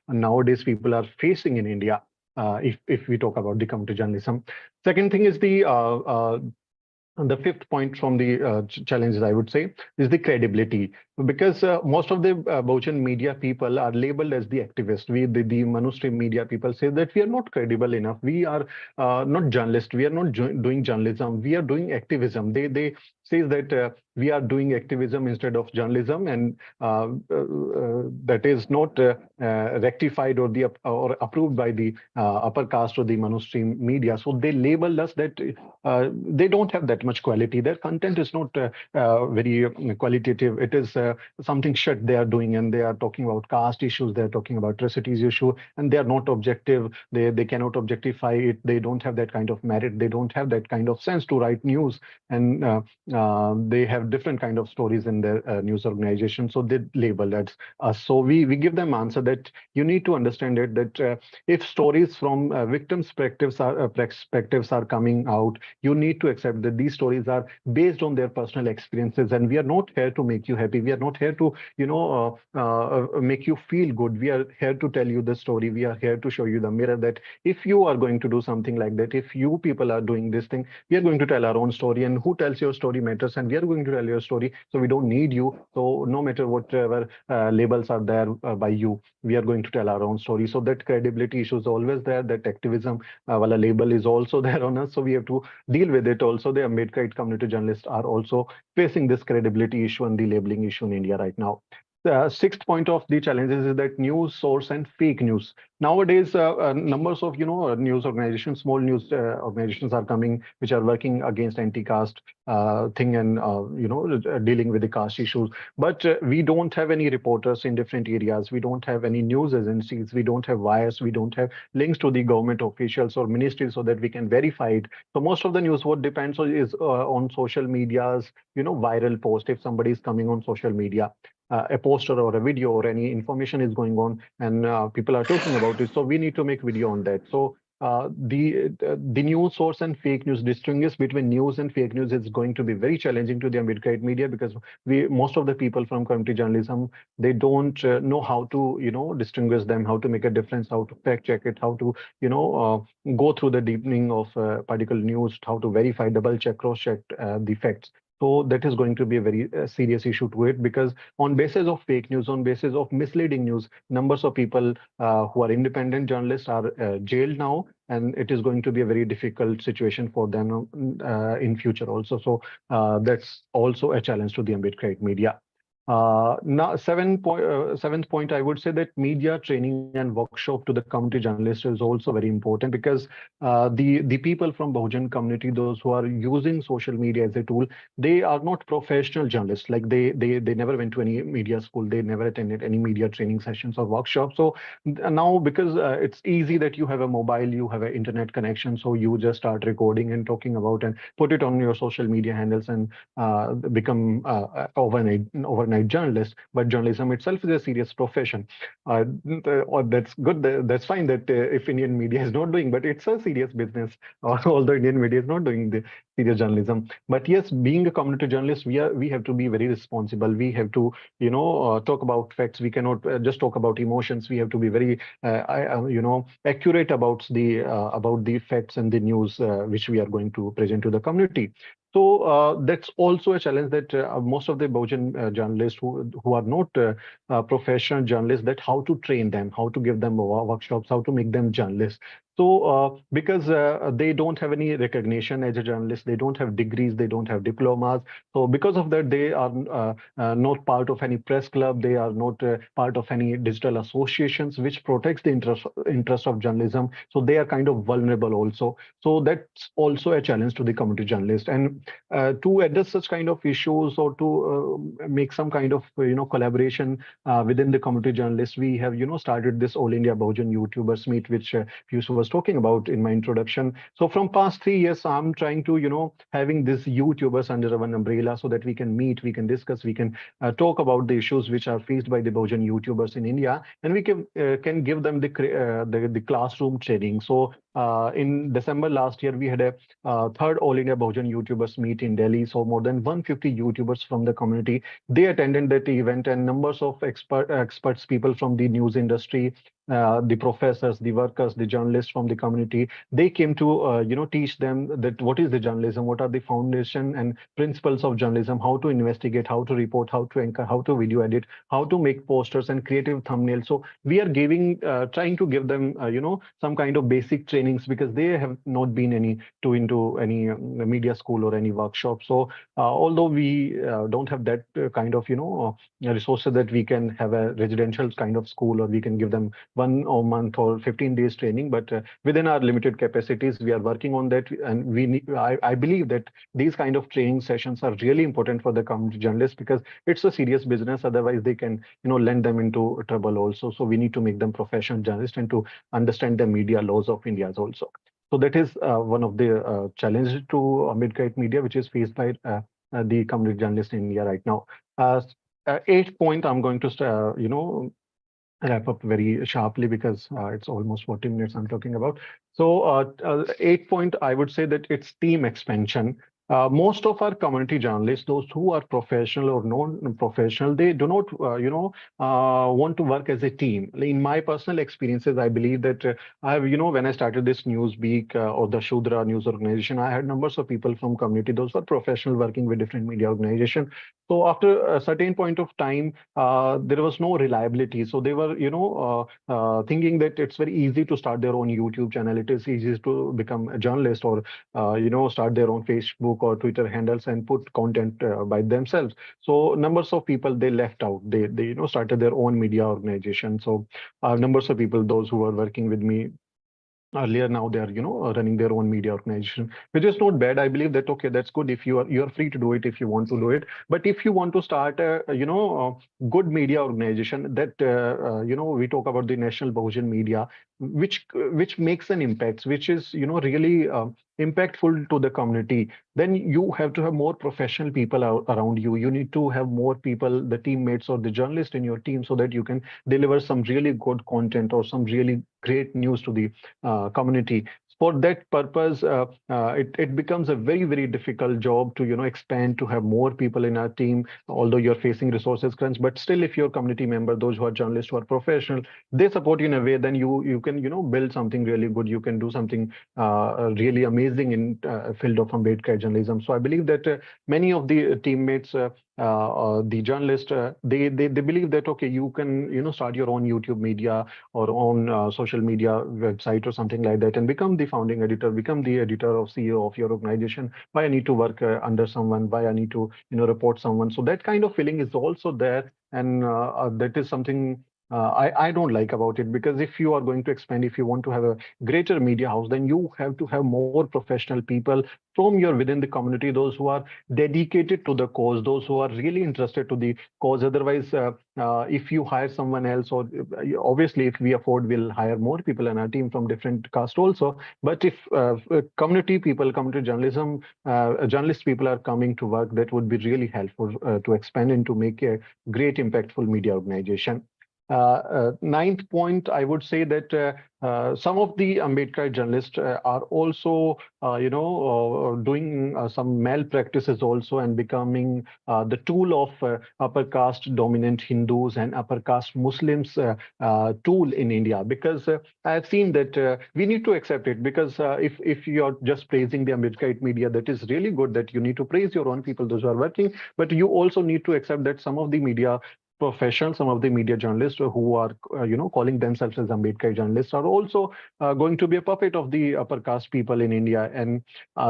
nowadays people are facing in India. If we talk about the counter journalism. Second thing is the fifth point from the challenges, I would say, is the credibility. Because most of the Bahujan media people are labeled as the activists. The mainstream media people say that we are not credible enough. We are not journalists. We are not doing journalism. We are doing activism. They say that we are doing activism instead of journalism, and that is not rectified or approved by the upper caste or the mainstream media. So they label us that they don't have that much quality. Their content is not very qualitative. It is something shit they are doing, and they are talking about caste issues. They are talking about atrocities issue, and they are not objective. They cannot objectify it. They don't have that kind of merit. They don't have that kind of sense to write news, and they have different kind of stories in their news organization. So they label that us. So we give them answer that you need to understand it, that if stories from victims' perspectives are coming out, you need to accept that these stories are based on their personal experiences, and we are not here to make you happy. We are not here to make you feel good. We are here to tell you the story. We are here to show you the mirror, that if you are going to do something like that, if you people are doing this thing, we are going to tell our own story, and who tells your story matters, and we are going to tell your story. So we don't need you. So no matter whatever labels are there by you, we are going to tell our own story. So that credibility issue is always there. That activism wala label is also there on us. So we have to deal with it also. The Ambedkarite community journalists are also facing this credibility issue and the labeling issue in India right now. The sixth point of the challenges is that news source and fake news. Nowadays, numbers of news organizations, small news organizations are coming, which are working against anti-caste thing and dealing with the caste issues. But we don't have any reporters in different areas. We don't have any news agencies. We don't have wires. We don't have links to the government officials or ministries so that we can verify it. So most of the news what depends on is on social media's viral post. If somebody is coming on social media, a poster or a video or any information is going on and people are talking about it, so we need to make video on that. So the news source and fake news, distinguish between news and fake news, is going to be very challenging to the Ambedkarite media, because we most of the people from community journalism, they don't know how to distinguish them, how to make a difference, how to fact check it, how to go through the deepening of particular news, how to verify, double check, cross check the facts. So that is going to be a very serious issue to it, because on basis of fake news, on basis of misleading news, numbers of people who are independent journalists are jailed now, and it is going to be a very difficult situation for them in future also. So that's also a challenge to the Ambedkarite media. Now, seventh point, I would say that media training and workshop to the community journalists is also very important, because the people from Bahujan community, those who are using social media as a tool, they are not professional journalists. Like they never went to any media school, they never attended any media training sessions or workshops. So now, because it's easy that you have a mobile, you have an internet connection, so you just start recording and talking about and put it on your social media handles and become overnight journalist. But journalism itself is a serious profession. Or that's good. That's fine. That if Indian media is not doing, but it's a serious business. Although Indian media is not doing the serious journalism, but yes, being a community journalist, we have to be very responsible. We have to talk about facts. We cannot just talk about emotions. We have to be very accurate about the facts and the news which we are going to present to the community. So that's also a challenge, that most of the Bahujan journalists who are not professional journalists, that how to train them, how to give them workshops, how to make them journalists. So because they don't have any recognition as a journalist, they don't have degrees, they don't have diplomas. So because of that, they are not part of any press club. They are not part of any digital associations which protects the interest of journalism. So they are kind of vulnerable also. So that's also a challenge to the community journalist. And to address such kind of issues, or to make some kind of collaboration within the community journalists, we have started this All India Bahujan YouTubers Meet, which Piyush was talking about in my introduction. So from past 3 years, I'm trying to having these YouTubers under one umbrella, so that we can meet, we can discuss, we can talk about the issues which are faced by the Bahujan YouTubers in India, and we can give them the classroom training. So in December last year, we had a third All India Bahujan YouTubers Meet in Delhi. So more than 150 YouTubers from the community, they attended that event, and numbers of experts, people from the news industry, the professors, the workers, the journalists from the community, they came to teach them that what is the journalism, what are the foundation and principles of journalism, how to investigate, how to report, how to anchor, how to video edit, how to make posters and creative thumbnails. So we are trying to give them some kind of basic trainings, because they have not been into any media school or any workshop. So although we don't have that kind of resources, that we can have a residential kind of school, or we can give them 1 month or 15 days training, but within our limited capacities, we are working on that. And I believe that these kind of training sessions are really important for the community journalists, because it's a serious business. Otherwise, they can lend them into trouble also. So we need to make them professional journalists and to understand the media laws of India also. So that is one of the challenges to Ambedkarite media, which is faced by the community journalists in India right now. Eighth point, I'm going to wrap up very sharply, because it's almost 40 minutes I'm talking about. So 8 point, I would say that it's team expansion. Most of our community journalists, those who are professional or non-professional, they do not, want to work as a team. In my personal experiences, I believe that when I started this news Beak or the Shudra news organization, I had numbers of people from community, those were professional working with different media organization. So after a certain point of time, there was no reliability. So they were, thinking that it's very easy to start their own YouTube channel. It is easy to become a journalist, or start their own Facebook Facebook or Twitter handles and put content by themselves. So numbers of people they left out. They started their own media organization. So numbers of people, those who are working with me earlier, now they are running their own media organization, which is not bad. I believe that okay, that's good if you are free to do it if you want to do it. But if you want to start good media organization, that we talk about the national Bahujan media, which makes an impact, which is really impactful to the community, then you have to have more professional people around you. You need to have more people, the teammates or the journalists in your team, so that you can deliver some really good content or some really great news to the community. For that purpose, it becomes a very, very difficult job to expand, to have more people in our team, although you're facing resources crunch. But still, if your community member, those who are journalists, who are professional, they support you in a way, then you can build something really good. You can do something really amazing in field of Ambedkar journalism. So I believe that many of the teammates, the journalists, they believe that okay, you can start your own YouTube media or own social media website or something like that, and become the founding editor, become the editor or CEO of your organization. Why I need to work under someone? Why I need to report someone? So that kind of feeling is also there, and that is something I don't like about it, because if you are going to expand, if you want to have a greater media house, then you have to have more professional people from your within the community, those who are dedicated to the cause, those who are really interested to the cause. Otherwise, if you hire someone else, or obviously if we afford, we'll hire more people in our team from different caste also. But if community people, community journalism, journalist people are coming to work, that would be really helpful to expand and to make a great impactful media organization. Ninth point, I would say that some of the Ambedkar journalists are also, doing some malpractices also, and becoming the tool of upper caste dominant Hindus and upper caste Muslims tool in India. Because I've seen that we need to accept it, because if you're just praising the Ambedkarite media, that is really good, that you need to praise your own people, those who are working, but you also need to accept that some of the media professionals, some of the media journalists who are, calling themselves as Ambedkar journalists, are also going to be a puppet of the upper caste people in India, and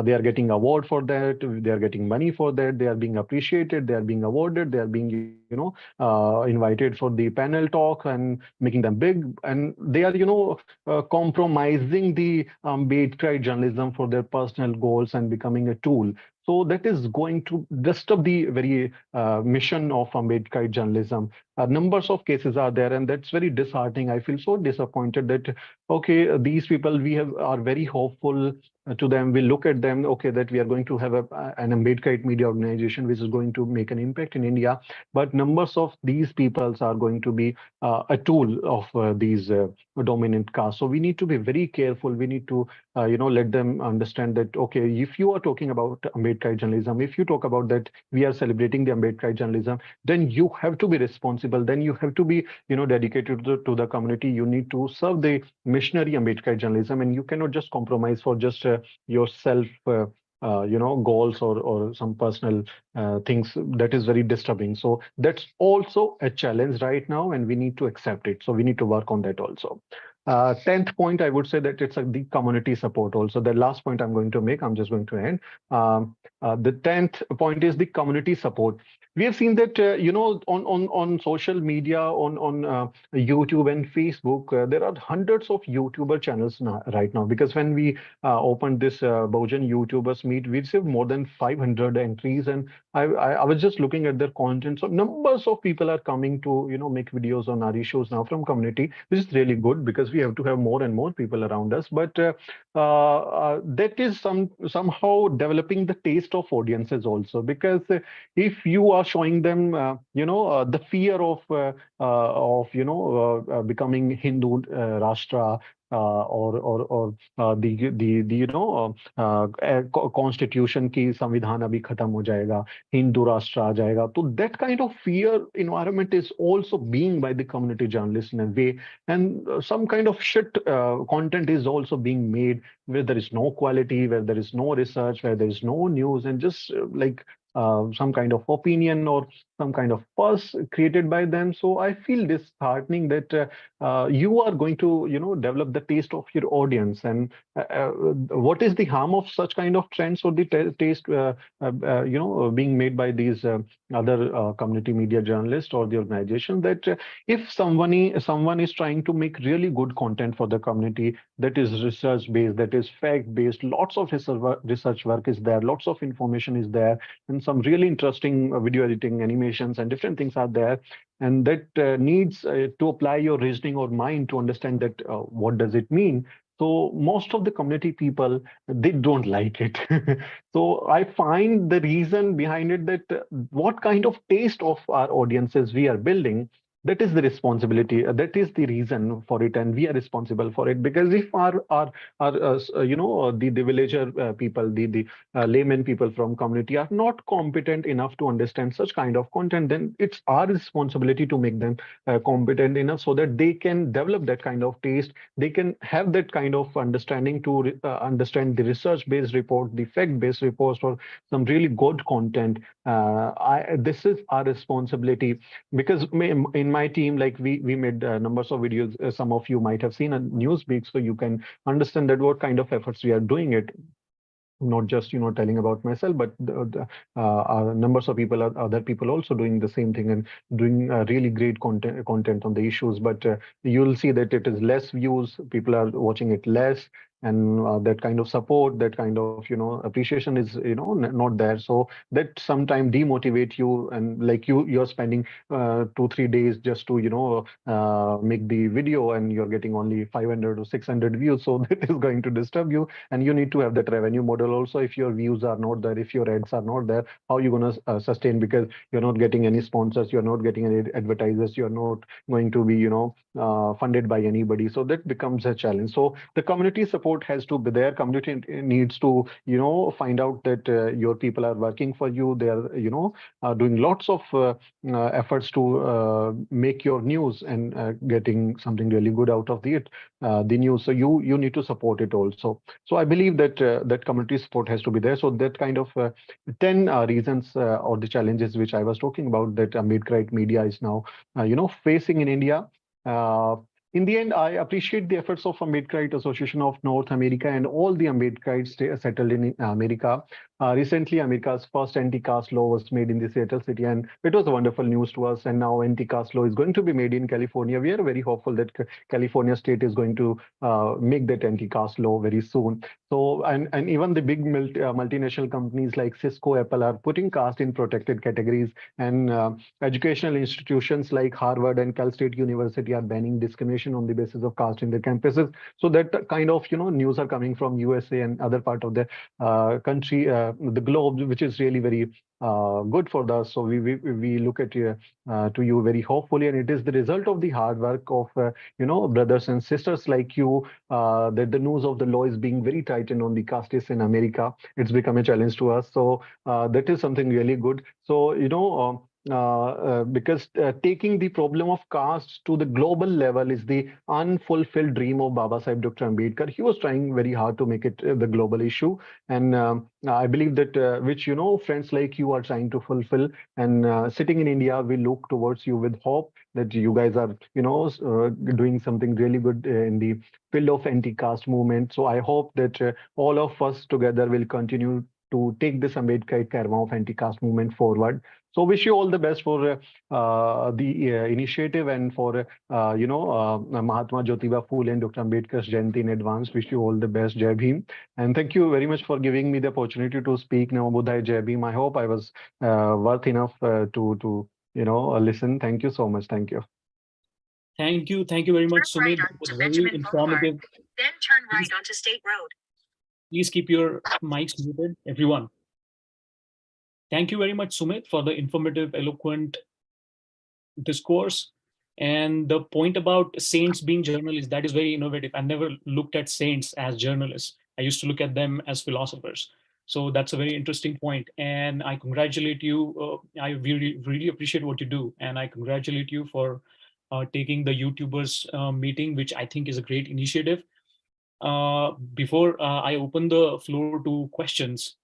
they are getting award for that. They are getting money for that. They are being appreciated. They are being awarded. They are being, invited for the panel talk and making them big, and they are, compromising the Ambedkar journalism for their personal goals and becoming a tool. So that is going to disturb the very mission of Ambedkar journalism. Numbers of cases are there, and that's very disheartening. I feel so disappointed that okay, these people, we are very hopeful to them. We look at them, okay, that we are going to have an Ambedkarite media organization which is going to make an impact in India. But numbers of these peoples are going to be a tool of these dominant castes. So we need to be very careful. We need to let them understand that okay, if you are talking about Ambedkar journalism, if you talk about that we are celebrating the Ambedkar journalism, then you have to be responsible. Then you have to be dedicated to the community. You need to serve the missionary Ambedkar journalism, and you cannot just compromise for just yourself. Goals or some personal things. That is very disturbing. So that's also a challenge right now, and we need to accept it. So we need to work on that also. 10th point, I would say that it's the community support also. The last point I'm going to make, I'm just going to end. The 10th point is the community support. We have seen that, on social media, on YouTube and Facebook, there are hundreds of YouTuber channels now, right now. Because when we opened this Bojan YouTubers Meet, we received more than 500 entries, and I was just looking at their content. So numbers of people are coming to make videos on our issues now from community, which is really good, because we have to have more and more people around us. But that is somehow developing the taste of audiences also, because if you are showing them the fear of becoming Hindu Rashtra, और the constitution की संविधान अभी खत्म हो जाएगा, हिंदू राष्ट्र आ जाएगा, तो that kind of fear environment is also being by the community journalists in a way, and some kind of shit content is also being made where there is no quality, where there is no research, where there is no news, and just some kind of opinion or some kind of fuss created by them. So I feel disheartening that you are going to, develop the taste of your audience. And what is the harm of such kind of trends or the taste, being made by these other community media journalists or the organization, that if someone is trying to make really good content for the community, that is research based, that is fact based, lots of research work is there, lots of information is there, and some really interesting video editing, animations, and different things are there, and that needs to apply your reasoning or mind to understand that what does it mean. So most of the community people, they don't like it. So I find the reason behind it that what kind of taste of our audiences we are building, that is the responsibility, that is the reason for it, and we are responsible for it. Because if the villager people, the layman people from community are not competent enough to understand such kind of content, then it's our responsibility to make them competent enough so that they can develop that kind of taste, they can have that kind of understanding to understand the research-based report, the fact-based reports, or some really good content. This is our responsibility, because in my team, like we made numbers of videos. Some of you might have seen a news Beak, so you can understand that what kind of efforts we are doing it, not just telling about myself, but numbers of people, other people also doing the same thing and doing really great content on the issues. But you'll see that it is less views, people are watching it less, and that kind of support, that kind of appreciation is not there. So that sometimes demotivate you, and like you're spending 2-3 days just to make the video, and you're getting only 500 or 600 views. So that is going to disturb you, and you need to have that revenue model also. If your views are not there, if your ads are not there, how are you going to sustain? Because you're not getting any sponsors, you're not getting any advertisers, you're not going to be funded by anybody. So that becomes a challenge. So the community support has to be there. Community needs to find out that your people are working for you, they are doing lots of efforts to make your news, and getting something really good out of the news. So you need to support it also. So I believe that that community support has to be there. So that kind of 10 reasons or the challenges which I was talking about, that Ambedkarite media is now facing in India. Uh, in the end, I appreciate the efforts of Ambedkarite Association of North America and all the Ambedkarites settled in America. Recently, America's first anti-caste law was made in the Seattle city, and it was a wonderful news to us. And now anti-caste law is going to be made in California. We are very hopeful that California state is going to make that anti-caste law very soon. So, and even the big multinational companies like Cisco, Apple are putting caste in protected categories, and educational institutions like Harvard and Cal State University are banning discrimination on the basis of caste in their campuses. So that kind of news are coming from USA and other part of the country, the globe, which is really very good for us. So we look at to you very hopefully, and it is the result of the hard work of brothers and sisters like you that the news of the law is being very tightened on the castes in America. It's become a challenge to us. So that is something really good. So because taking the problem of caste to the global level is the unfulfilled dream of Baba Sahib Dr. Ambedkar. He was trying very hard to make it the global issue, and I believe that which friends like you are trying to fulfill. And sitting in India, we look towards you with hope that you guys are doing something really good in the field of anti-caste movement. So I hope that all of us together will continue to take this Ambedkar caravan of anti-caste movement forward. So wish you all the best for the initiative, and for Mahatma Jyotiba Phule and Dr. Ambedkar's Jayanti in advance. Wish you all the best. Jai Bhim. And thank you very much for giving me the opportunity to speak. Namo Buddhaya, Jai Bhim. I hope I was worth enough to listen. Thank you so much. Thank you. Thank you very much, Turn right Sumit. That was onto very Benjamin Boulevard. informative. Then turn right Please, onto State Road. please keep your mics muted, everyone. Thank you very much, Sumit, for the informative, eloquent discourse. And the point about saints being journalists, that is very innovative. I never looked at saints as journalists. I used to look at them as philosophers. So that's a very interesting point. And I congratulate you. I really appreciate what you do. And I congratulate you for taking the YouTubers meeting, which I think is a great initiative. Before I open the floor to questions,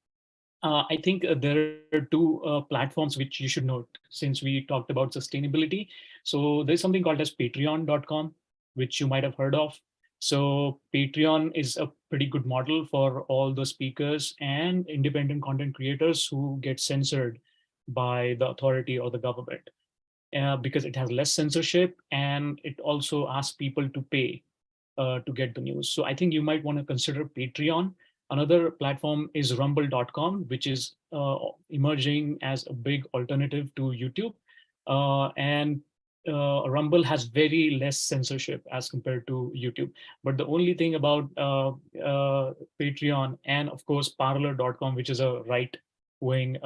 I think there are two platforms which you should note since we talked about sustainability. So there's something called as patreon.com, which you might have heard of. So Patreon is a pretty good model for all the speakers and independent content creators who get censored by the authority or the government, because it has less censorship and it also asks people to pay to get the news. So I think you might want to consider Patreon. Another platform is rumble.com, which is emerging as a big alternative to YouTube. And Rumble has very less censorship as compared to YouTube. But the only thing about Patreon and, of course, parlor.com, which is a right wing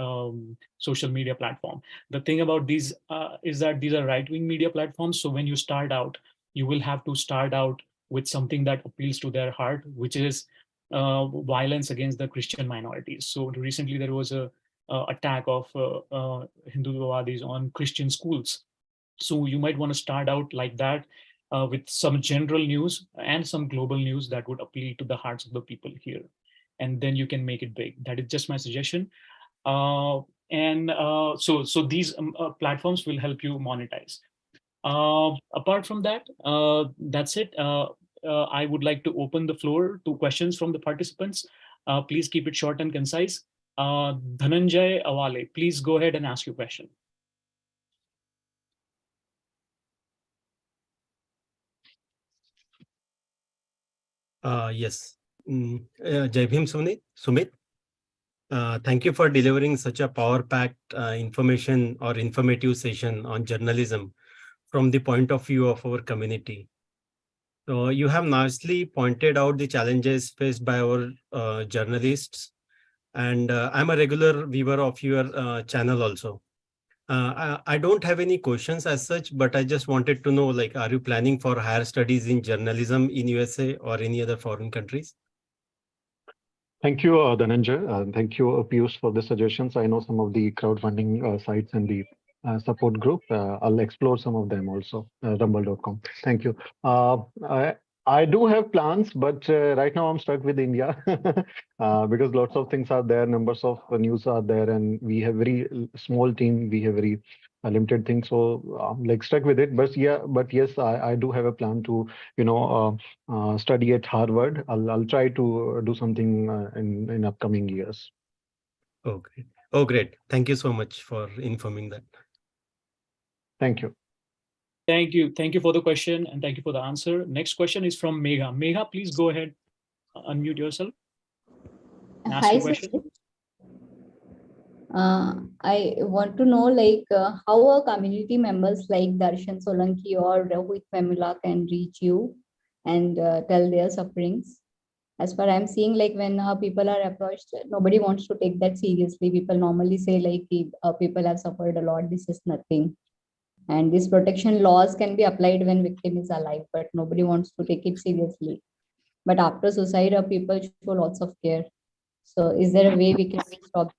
social media platform. The thing about these is that these are right wing media platforms. So when you start out, you will have to start out with something that appeals to their heart, which is violence against the Christian minorities. So recently there was a attack of Hinduvawadis on Christian schools. So you might want to start out like that, with some general news and some global news that would appeal to the hearts of the people here. And then you can make it big. That is just my suggestion. So these platforms will help you monetize. Apart from that, that's it. I would like to open the floor to questions from the participants. Please keep it short and concise. Dhananjay Awale, please go ahead and ask your question. Yes. Jai Bhim, Sumit. Thank you for delivering such a power-packed information or informative session on journalism from the point of view of our community. So you have nicely pointed out the challenges faced by our journalists, and I'm a regular viewer of your channel also. I don't have any questions as such, but I just wanted to know, like, are you planning for higher studies in journalism in USA or any other foreign countries? Thank you, Dhananjay. Thank you, Piyush, for the suggestions. I know some of the crowdfunding sites and the support group. I'll explore some of them also, rumble.com. Thank you. I, I do have plans, but right now I'm stuck with India because lots of things are there, numbers of news are there, and we have very small team. We have very limited things, so I'm like stuck with it. But yes, I do have a plan to, you know, study at Harvard. I'll try to do something in upcoming years. Oh, great. Oh, great. Thank you so much for informing that. Thank you. Thank you. Thank you for the question and thank you for the answer. Next question is from Megha. Megha, please go ahead, unmute yourself and ask Hi, your question. Sumit. I want to know how our community members like Darshan Solanki or Rohit Memula can reach you and tell their sufferings. As far I'm seeing, like when people are approached, nobody wants to take that seriously. People normally say people have suffered a lot, this is nothing. And these protection laws can be applied when victim is alive, but nobody wants to take it seriously. But after suicide, people show lots of care. So is there a way we can stop?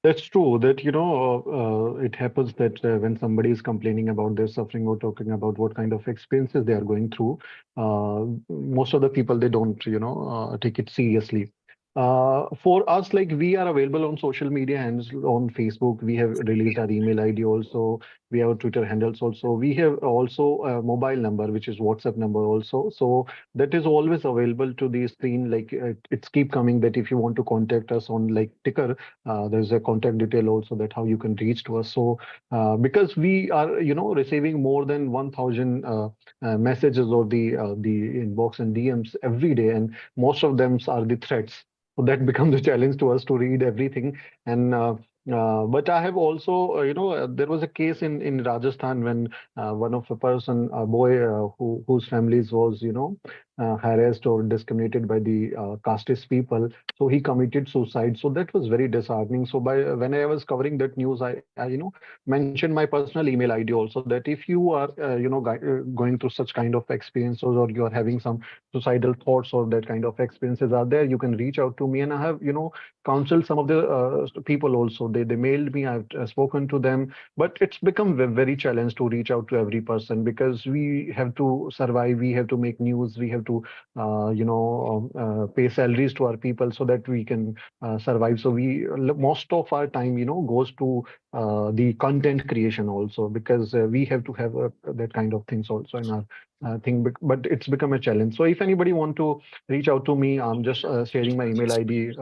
That's true that, you know, it happens that when somebody is complaining about their suffering or talking about what kind of experiences they are going through, most of the people, they don't, you know, take it seriously. For us, like we are available on social media and on Facebook. We have released our email ID also. We have Twitter handles also. We have also a mobile number, which is WhatsApp number also. So that is always available to the screen. Like it's keep coming that if you want to contact us on like ticker, there's a contact detail also that how you can reach to us. So because we are, you know, receiving more than 1,000 messages or the inbox and DMs every day, and most of them are the threats. So that becomes a challenge to us to read everything. And but I have also, you know, there was a case in Rajasthan when one of a person, a boy whose families was, you know, harassed or discriminated by the casteist people. So he committed suicide. So that was very disheartening. So by when I was covering that news, I you know, mentioned my personal email ID also that if you are, you know, going through such kind of experiences or you are having some suicidal thoughts or that kind of experiences are there, you can reach out to me. And I have, you know, counseled some of the people also. They mailed me. I've spoken to them, but it's become very challenge to reach out to every person because we have to survive. We have to make news. We have to, pay salaries to our people so that we can survive. So most of our time, goes to the content creation also, because we have to have that kind of things also in our thing. But it's become a challenge. So if anybody want to reach out to me, I'm just sharing my email ID.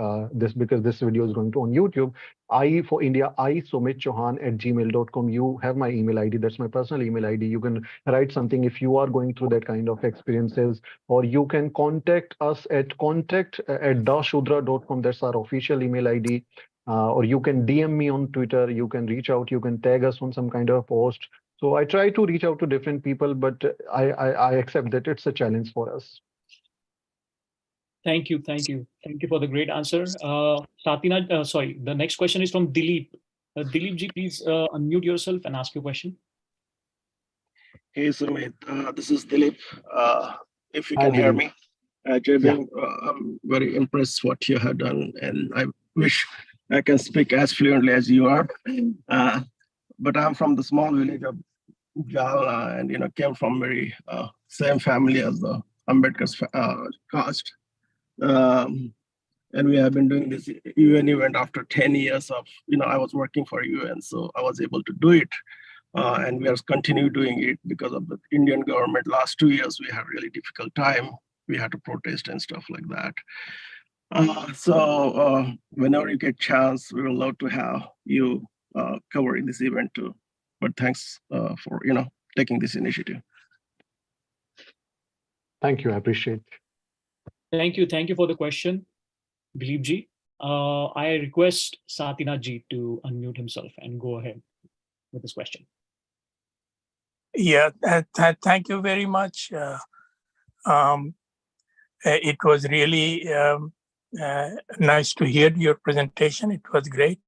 Because this video is going to on YouTube. I for India, Sumit Chauhan @gmail.com. You have my email ID. That's my personal email ID. You can write something if you are going through that kind of experiences, or you can contact us at contact@shudra.com. That's our official email ID. Or you can DM me on Twitter. You can reach out. You can tag us on some kind of post. So I try to reach out to different people, but I accept that it's a challenge for us. Thank you. Thank you for the great answer. Satina, sorry, the next question is from Dilip. Dilip ji, please unmute yourself and ask your question. Hey, Sumit, this is Dilip. If you Hi, can hear Dilip. me, JB, I'm very impressed what you have done, and I wish I can speak as fluently as you are. But I'm from the small village of Jalna, and came from very same family as the Ambedkar's caste. And we have been doing this UN event after 10 years of, I was working for UN, so I was able to do it. And we are continue doing it because of the Indian government. Last 2 years, we had really difficult time. We had to protest and stuff like that. So whenever you get chance, we would love to have you covering this event too. But thanks for taking this initiative. Thank you. I appreciate. Thank you for the question, Dilip ji. I request Satina ji to unmute himself and go ahead with this question. Yeah, thank you very much. It was really nice to hear your presentation. It was great.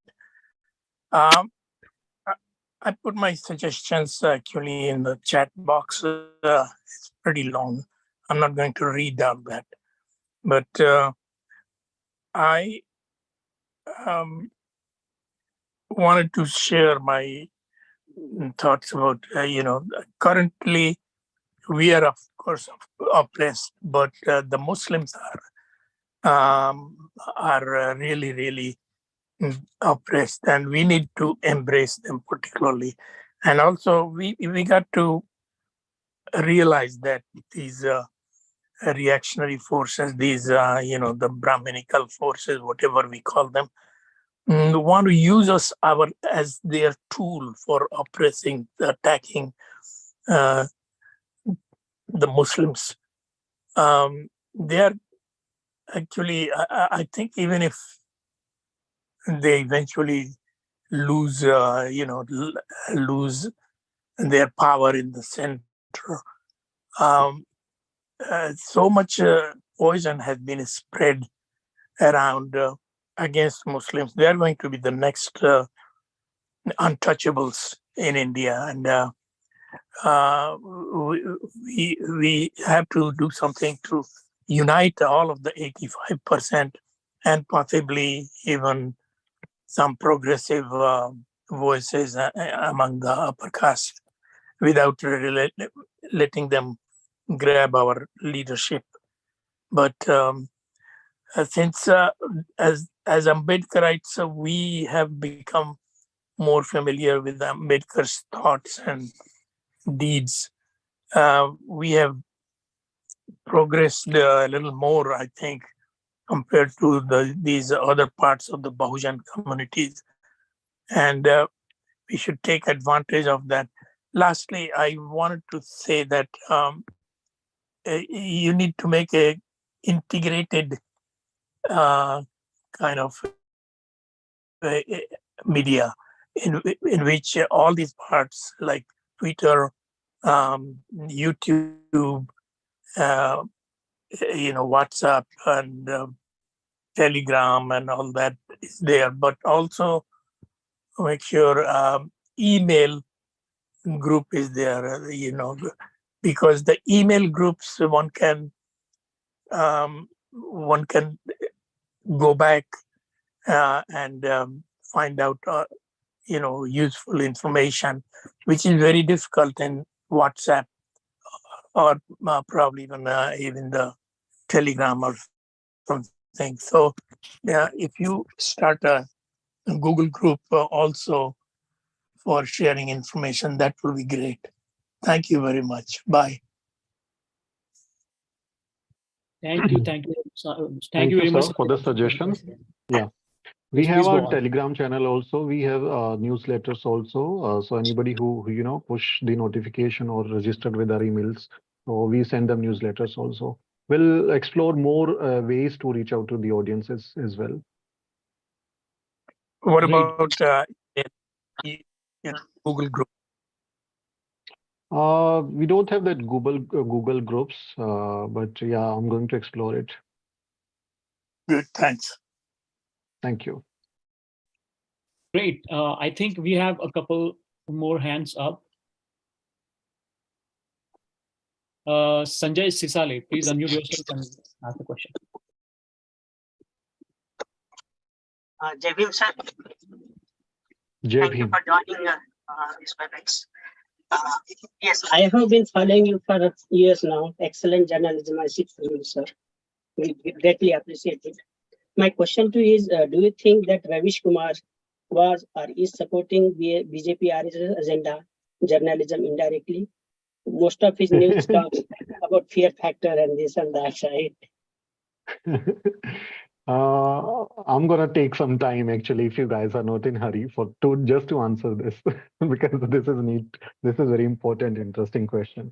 I put my suggestions actually in the chat box. It's pretty long. I'm not going to read out that. But I wanted to share my thoughts about, currently we are, of course, oppressed, but the Muslims are really, really oppressed, and we need to embrace them particularly. And also, we got to realize that these reactionary forces, these, the Brahminical forces, whatever we call them, want to use us as their tool for oppressing, attacking the Muslims. They are actually, I think, even if they eventually lose, lose their power in the center, so much poison has been spread around against Muslims. They are going to be the next untouchables in India, and we have to do something to unite all of the 85% and possibly even some progressive voices among the upper caste without letting them grab our leadership. But since as Ambedkarites, we have become more familiar with Ambedkar's thoughts and deeds. We have progressed a little more, I think, compared to these other parts of the Bahujan communities. And we should take advantage of that. Lastly, I wanted to say that you need to make a integrated kind of media in which all these parts like Twitter, YouTube, WhatsApp and Telegram and all that is there, but also make sure email group is there, because the email groups one can go back and find out useful information, which is very difficult in WhatsApp or probably even the Telegram or something. So if you start a Google group also for sharing information, that will be great. Thank you very much. Bye. Thank you. Thank you. Thank you, very much sir, for the suggestion. Yeah. We Yes, have please go our on. Telegram channel also. We have newsletters also. So anybody who push the notification or registered with our emails, so we send them newsletters also. We'll explore more ways to reach out to the audiences as well. What Great. about Google group? We don't have that Google groups, but yeah, I'm going to explore it. Good, thanks. Thank you. Great. I think we have a couple more hands up. Sanjay Sisale, please unmute yourself and ask the question. Jai Bhim, sir. Thank you for joining this WebEx. Yes, I have been following you for years now. Excellent journalism, I see from you, sir. We greatly appreciate it. My question to you is, do you think that Ravish Kumar was or is supporting BJP agenda, journalism indirectly? Most of his news talks about fear factor and this and that, right? I'm gonna take some time actually, if you guys are not in hurry, just to answer this because this is neat. This is very important, interesting question.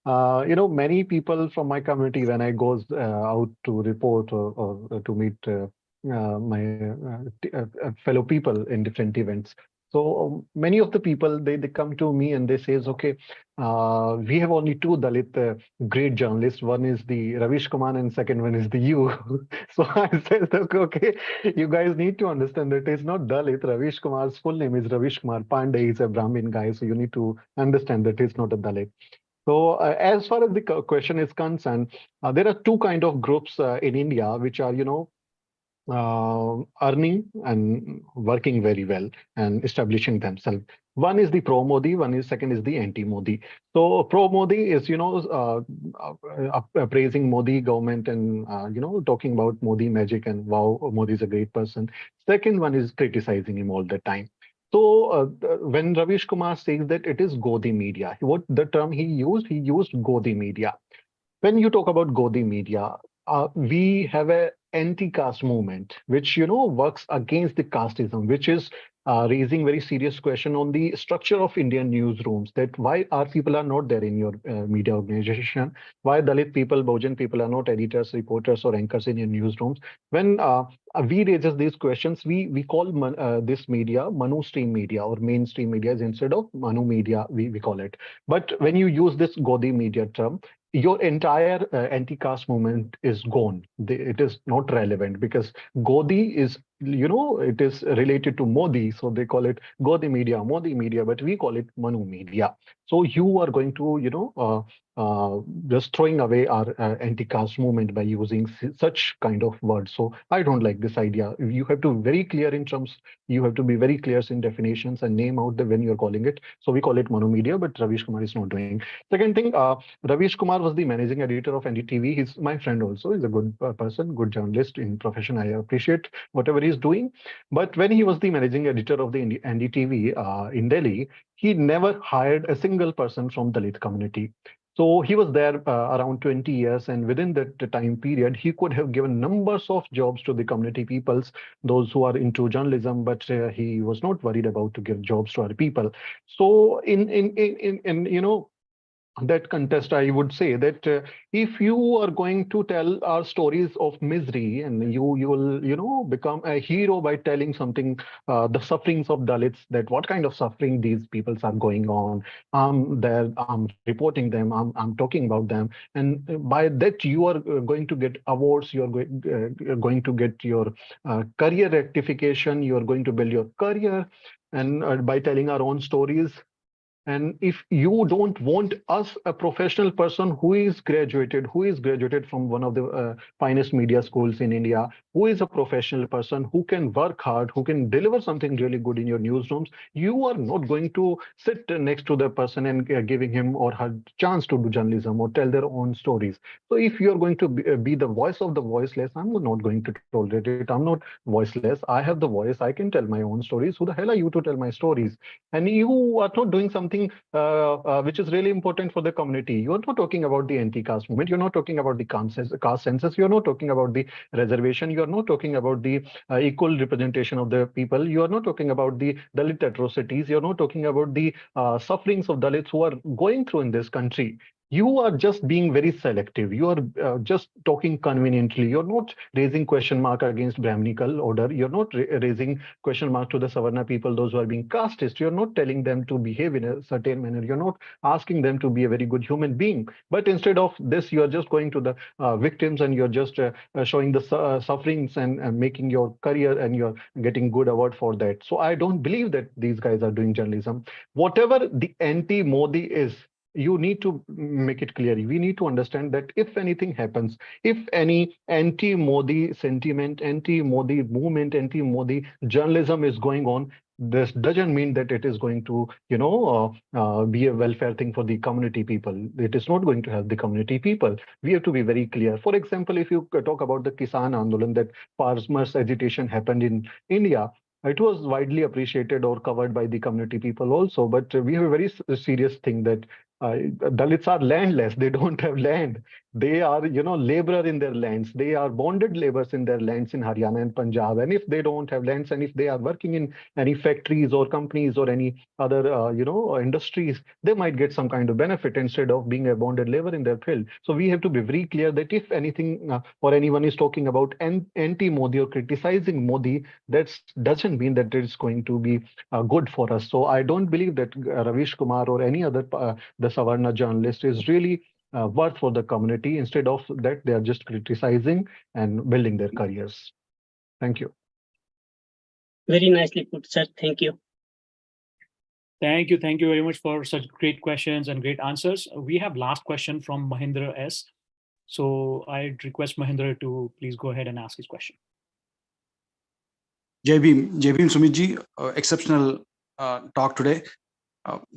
Many people from my community, when I goes out to report or to meet my fellow people in different events. So many of the people, they come to me and they says, okay, we have only two Dalit great journalists. One is the Ravish Kumar and second one is the you. So I said, okay, you guys need to understand that it's not Dalit. Ravish Kumar's full name is Ravish Kumar Pandey. He's a Brahmin guy. So you need to understand that he's not a Dalit. So as far as the question is concerned, there are two kind of groups in India which are, earning and working very well and establishing themselves. One is the pro-Modi, second is the anti-Modi. So pro-Modi is, praising Modi government and, talking about Modi magic and wow, Modi is a great person. Second one is criticizing him all the time. So when Ravish Kumar says that it is Godi media, what the term he used Godi media. When you talk about Godi media, we have a anti-caste movement, which works against the casteism, which is raising very serious question on the structure of Indian newsrooms. That why our people are not there in your media organization? Why Dalit people, Bojan people are not editors, reporters, or anchors in your newsrooms? When we raises these questions, we call this media Manu stream media or mainstream media instead of Manu media. We call it. But when you use this Godi media term, your entire anti-caste movement is gone. It is not relevant because Godi is, it is related to Modi. So they call it Godi media, Modi media, but we call it Manu media. So you are going to, just throwing away our anti-caste movement by using such kind of words. So I don't like this idea. You have to very clear in terms, you have to be very clear in definitions and name out when you're calling it. So we call it Manu media, but Ravish Kumar is not doing. Second thing, Ravish Kumar was the managing editor of NDTV. He's my friend also. He's a good person, good journalist in profession. I appreciate whatever he's doing. But when he was the managing editor of the NDTV in Delhi, he never hired a single person from Dalit community. So he was there around 20 years, and within that time period, he could have given numbers of jobs to the community peoples, those who are into journalism, but he was not worried about to give jobs to other people. So in that contest, I would say that if you are going to tell our stories of misery, and you will become a hero by telling something, the sufferings of Dalits, that what kind of suffering these peoples are going on. I'm reporting them. I'm talking about them, and by that you are going to get awards. You are going to get your career rectification. You are going to build your career, and by telling our own stories. And if you don't want us, a professional person who is graduated from one of the finest media schools in India, who is a professional person who can work hard, who can deliver something really good in your newsrooms, you are not going to sit next to the person and giving him or her chance to do journalism or tell their own stories. So if you are going to be the voice of the voiceless, I'm not going to tolerate it. I'm not voiceless. I have the voice. I can tell my own stories. Who the hell are you to tell my stories? And you are not doing something which is really important for the community. You are not talking about the anti-caste movement. You're not talking about the caste census. You're not talking about the reservation. You're not talking about the equal representation of the people. You are not talking about the Dalit atrocities. You're not talking about the sufferings of Dalits who are going through in this country. You are just being very selective. You are just talking conveniently. You're not raising question mark against Brahminical order. You're not raising question mark to the Savarna people, those who are being casteist. You're not telling them to behave in a certain manner. You're not asking them to be a very good human being. But instead of this, you're just going to the victims and you're just showing the sufferings and making your career, and you're getting good award for that. So I don't believe that these guys are doing journalism. Whatever the anti-Modi is, you need to make it clear. We need to understand that if anything happens, if any anti-Modi sentiment, anti-Modi movement, anti-Modi journalism is going on, this doesn't mean that it is going to, be a welfare thing for the community people. It is not going to help the community people. We have to be very clear. For example, if you talk about the Kisan Andolan, that farmers agitation happened in India, it was widely appreciated or covered by the community people also. But we have a very serious thing that Dalits are landless. They don't have land. They are, laborer in their lands. They are bonded laborers in their lands in Haryana and Punjab. And if they don't have lands, and if they are working in any factories or companies or any other, industries, they might get some kind of benefit instead of being a bonded labor in their field. So we have to be very clear that if anything or anyone is talking about anti-Modi or criticizing Modi, that doesn't mean that it's going to be good for us. So I don't believe that Ravish Kumar or any other the Savarna journalist is really worth for the community. Instead of that, they are just criticizing and building their careers. Thank you. Very nicely put, sir. Thank you. Thank you. Thank you very much for such great questions and great answers. We have last question from Mahindra S. So I'd request Mahindra to please go ahead and ask his question. Jai Bhim, Sumit ji, exceptional talk today.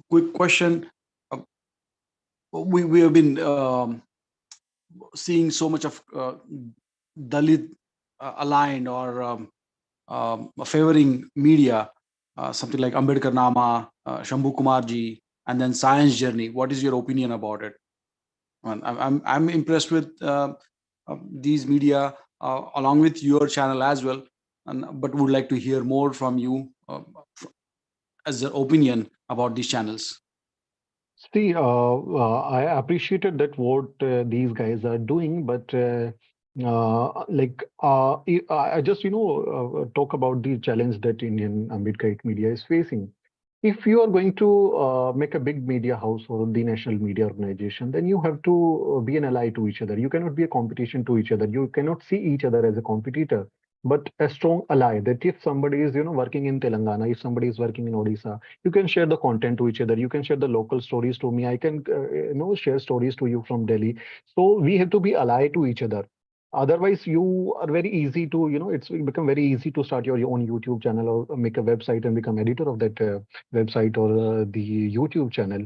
Quick question. We have been seeing so much of Dalit aligned or favoring media, something like Ambedkar Nama, Shambhu Kumar ji, and then Science Journey. What is your opinion about it? I'm impressed with these media along with your channel as well, but would like to hear more from you as an opinion about these channels. See, I appreciated that what these guys are doing, but I just talk about the challenge that Indian Ambedkarite media is facing. If you are going to make a big media house or the national media organization, then you have to be an ally to each other. You cannot be a competition to each other. You cannot see each other as a competitor, but a strong ally. That if somebody is working in Telangana, if somebody is working in Odisha, you can share the content to each other. You can share the local stories to me. I can share stories to you from Delhi. So we have to be ally to each other. Otherwise, you are very easy to, it's become very easy to start your own YouTube channel or make a website and become editor of that website or the YouTube channel.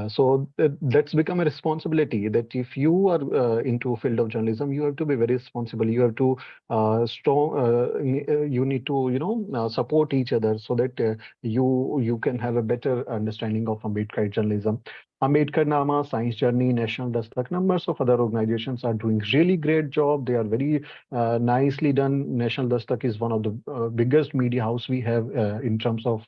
So that's become a responsibility that if you are into field of journalism, you have to be very responsible. You have to you need to support each other so that you can have a better understanding of Ambedkar journalism. Ambedkar Nama, Science Journey, National Dastak, numbers of other organizations are doing really great job. They are very nicely done. National Dastak is one of the biggest media house we have in terms of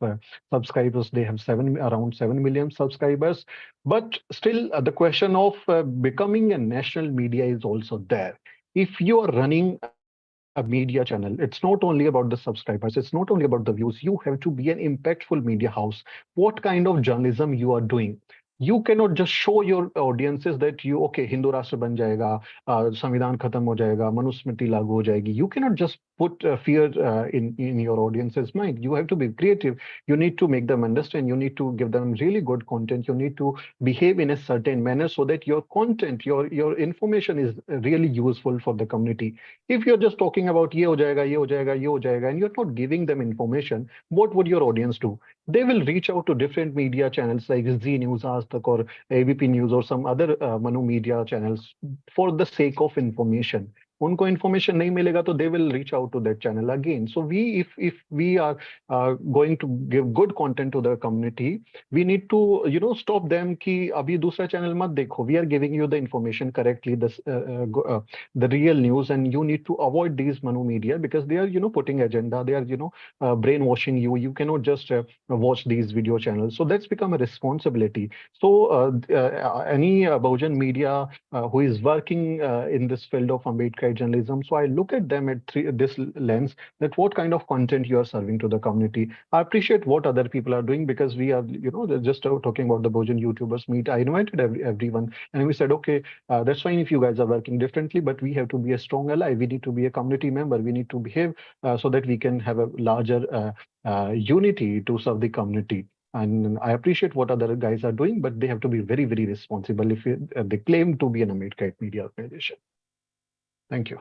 subscribers. They have around 7 million subscribers. But still, the question of becoming a national media is also there. If you are running a media channel, it's not only about the subscribers, it's not only about the views. You have to be an impactful media house. What kind of journalism you are doing? You cannot just show your audiences that you, okay, Hindu Rashtra ban jayega, Samvidhan khatam ho jayega, Manusmriti lagu ho jayegi. You cannot just put fear in your audience's mind. You have to be creative. You need to make them understand. You need to give them really good content. You need to behave in a certain manner so that your content, your information is really useful for the community. If you're just talking about ye ho jayega, ye ho jayega, ye ho jayega, and you're not giving them information, what would your audience do? They will reach out to different media channels like Z News, Aaj Tak, or ABP News, or some other Manu media channels for the sake of information. उनको information नहीं मिलेगा तो they will reach out to that channel again. So if we are going to give good content to the community, we need to stop them कि अभी दूसरा channel मत देखो. We are giving you the information correctly, the real news, and you need to avoid these Manu media because they are putting agenda. They are brainwashing you. You cannot just watch these video channels. So that's become a responsibility. So any Bahujan media who is working in this field of Ambedkarite journalism, so I look at them at this lens, that what kind of content you are serving to the community. I appreciate what other people are doing because we are, just talking about the Bahujan YouTubers meet. I invited everyone and we said, okay, that's fine if you guys are working differently, but we have to be a strong ally. We need to be a community member. We need to behave so that we can have a larger unity to serve the community. And I appreciate what other guys are doing, but they have to be very, very responsible if they claim to be an Ambedkarite media organization. Thank you.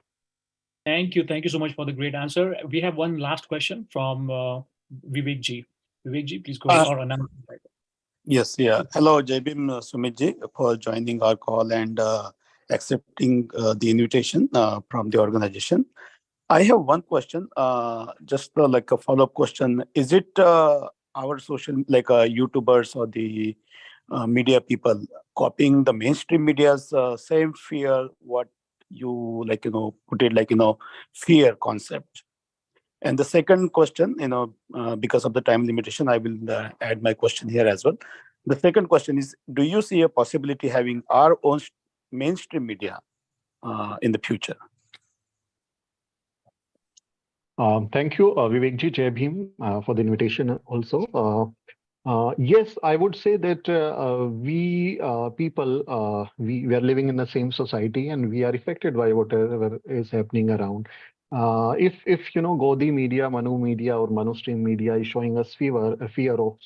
Thank you. Thank you so much for the great answer. We have one last question from Vivek Ji. Vivek Ji, please go ahead. Or announce. Yes, yeah. Hello, Jabim Sumit Ji, for joining our call and accepting the invitation from the organization. I have one question, just like a follow-up question. Is it our social, like YouTubers or the media people copying the mainstream media's same fear, what you put it like, fear concept? And the second question, because of the time limitation, I will add my question here as well. The second question is, do you see a possibility having our own mainstream media in the future? Thank you, Vivek Ji, Jai Bhim, for the invitation also. Yes, I would say that we people, we are living in the same society and we are affected by whatever is happening around. If Godi media, Manu media, or Manu stream media is showing us fear of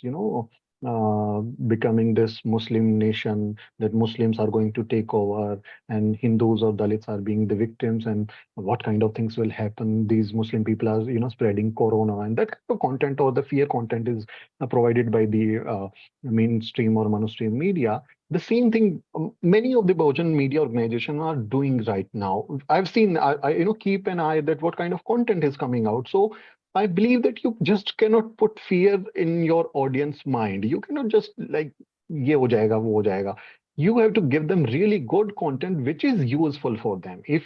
becoming this Muslim nation, that Muslims are going to take over and Hindus or Dalits are being the victims, and what kind of things will happen. These Muslim people are spreading corona, and that kind of content or the fear content is provided by the mainstream or Manustream media. The same thing many of the Bahujan media organizations are doing right now. I've seen, I keep an eye that what kind of content is coming out. So I believe that you just cannot put fear in your audience mind. You cannot just like, ye ho jayega, wo ho jayega. You have to give them really good content which is useful for them. If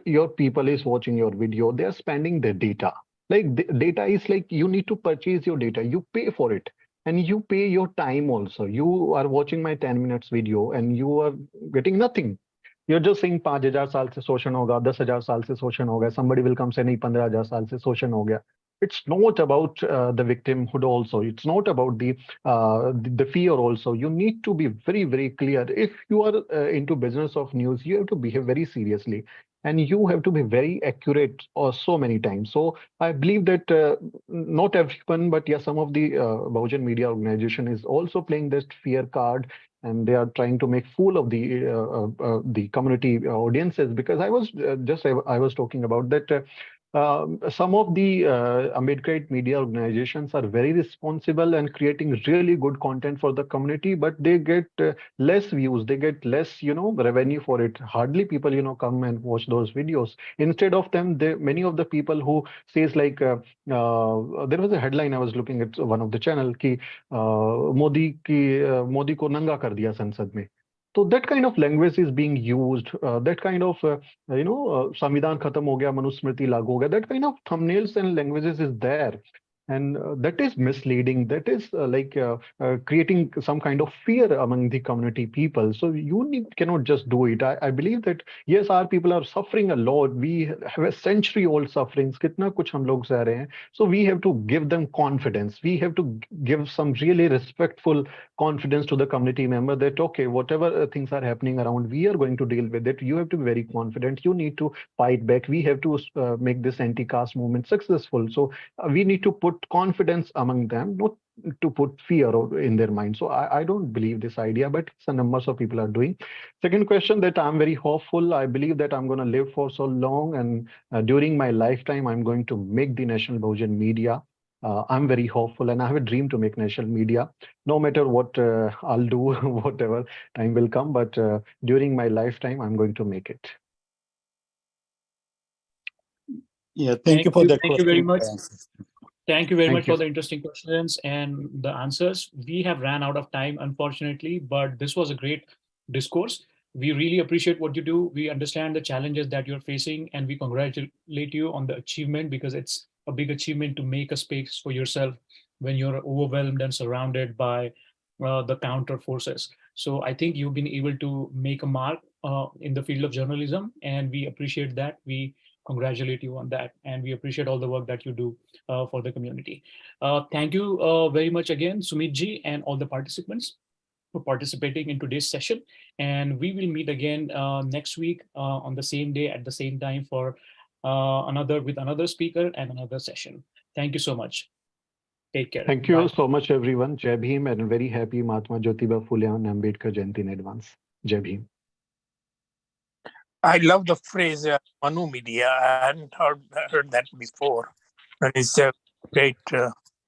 your people is watching your video, they are spending their data. Like data is like, you need to purchase your data. You pay for it. And you pay your time also. You are watching my 10 minutes video and you are getting nothing. You're just saying 5,000 साल से शोषण होगा, 10,000 साल से शोषण हो गया. Somebody will come say नहीं 15,000 साल से शोषण हो गया. It's not about the victimhood also. It's not about the fear also. You need to be very, very clear. If you are into business of news, you have to behave very seriously. And you have to be very accurate so many times. So I believe that not everyone, but yeah, some of the Bahujan media organization is also playing this fear card, and they are trying to make fool of the community audiences. Because I was talking about that. Some of the Ambedkarite media organizations are very responsible and creating really good content for the community, but they get less views, they get less, revenue for it. Hardly people, come and watch those videos. Instead of them, many of the people who says like, there was a headline I was looking at one of the channel ki Modi ko nanga kar diya Sansad mein. So that kind of language is being used. That kind of, Samvidhan khatam ho gaya, Manusmriti lagu ho gaya. That kind of thumbnails and languages is there. And that is misleading. That is creating some kind of fear among the community people. So cannot just do it. I believe that yes, our people are suffering a lot. We have a century-old sufferings. कितना कुछ हम लोग सह रहे हैं. So we have to give them confidence. We have to give some really respectful confidence to the community member that okay, whatever things are happening around, we are going to deal with it. You have to be very confident. You need to fight back. We have to make this anti-caste movement successful. So we need to put confidence among them, not to put fear in their mind. So I don't believe this idea, but some numbers of people are doing. Second question, that I'm very hopeful. I believe that I'm going to live for so long, and during my lifetime, I'm going to make the National Bhujan media. I'm very hopeful, and I have a dream to make national media. No matter what I'll do, whatever time will come, but during my lifetime, I'm going to make it. Yeah, thank you for that Thank you very much. question. Thank you very Thank much you. for the interesting questions and the answers. We have ran out of time, unfortunately, but this was a great discourse. We really appreciate what you do. We understand the challenges that you're facing, and we congratulate you on the achievement, because it's a big achievement to make a space for yourself when you're overwhelmed and surrounded by the counter forces. So I think you've been able to make a mark in the field of journalism, and we appreciate that. We congratulate you on that, and we appreciate all the work that you do for the community. Thank you very much again, Sumit ji, and all the participants for participating in today's session. And we will meet again next week on the same day at the same time for another speaker and another session. Thank you so much. Take care. Thank you Bye. so much, everyone. Jai Bhim, and very happy Mahatma Jyotiba Phule and Ambedkar Jayanti in advance. Jai Bhim. I love the phrase Manu Media. I hadn't heard that before. And it's a great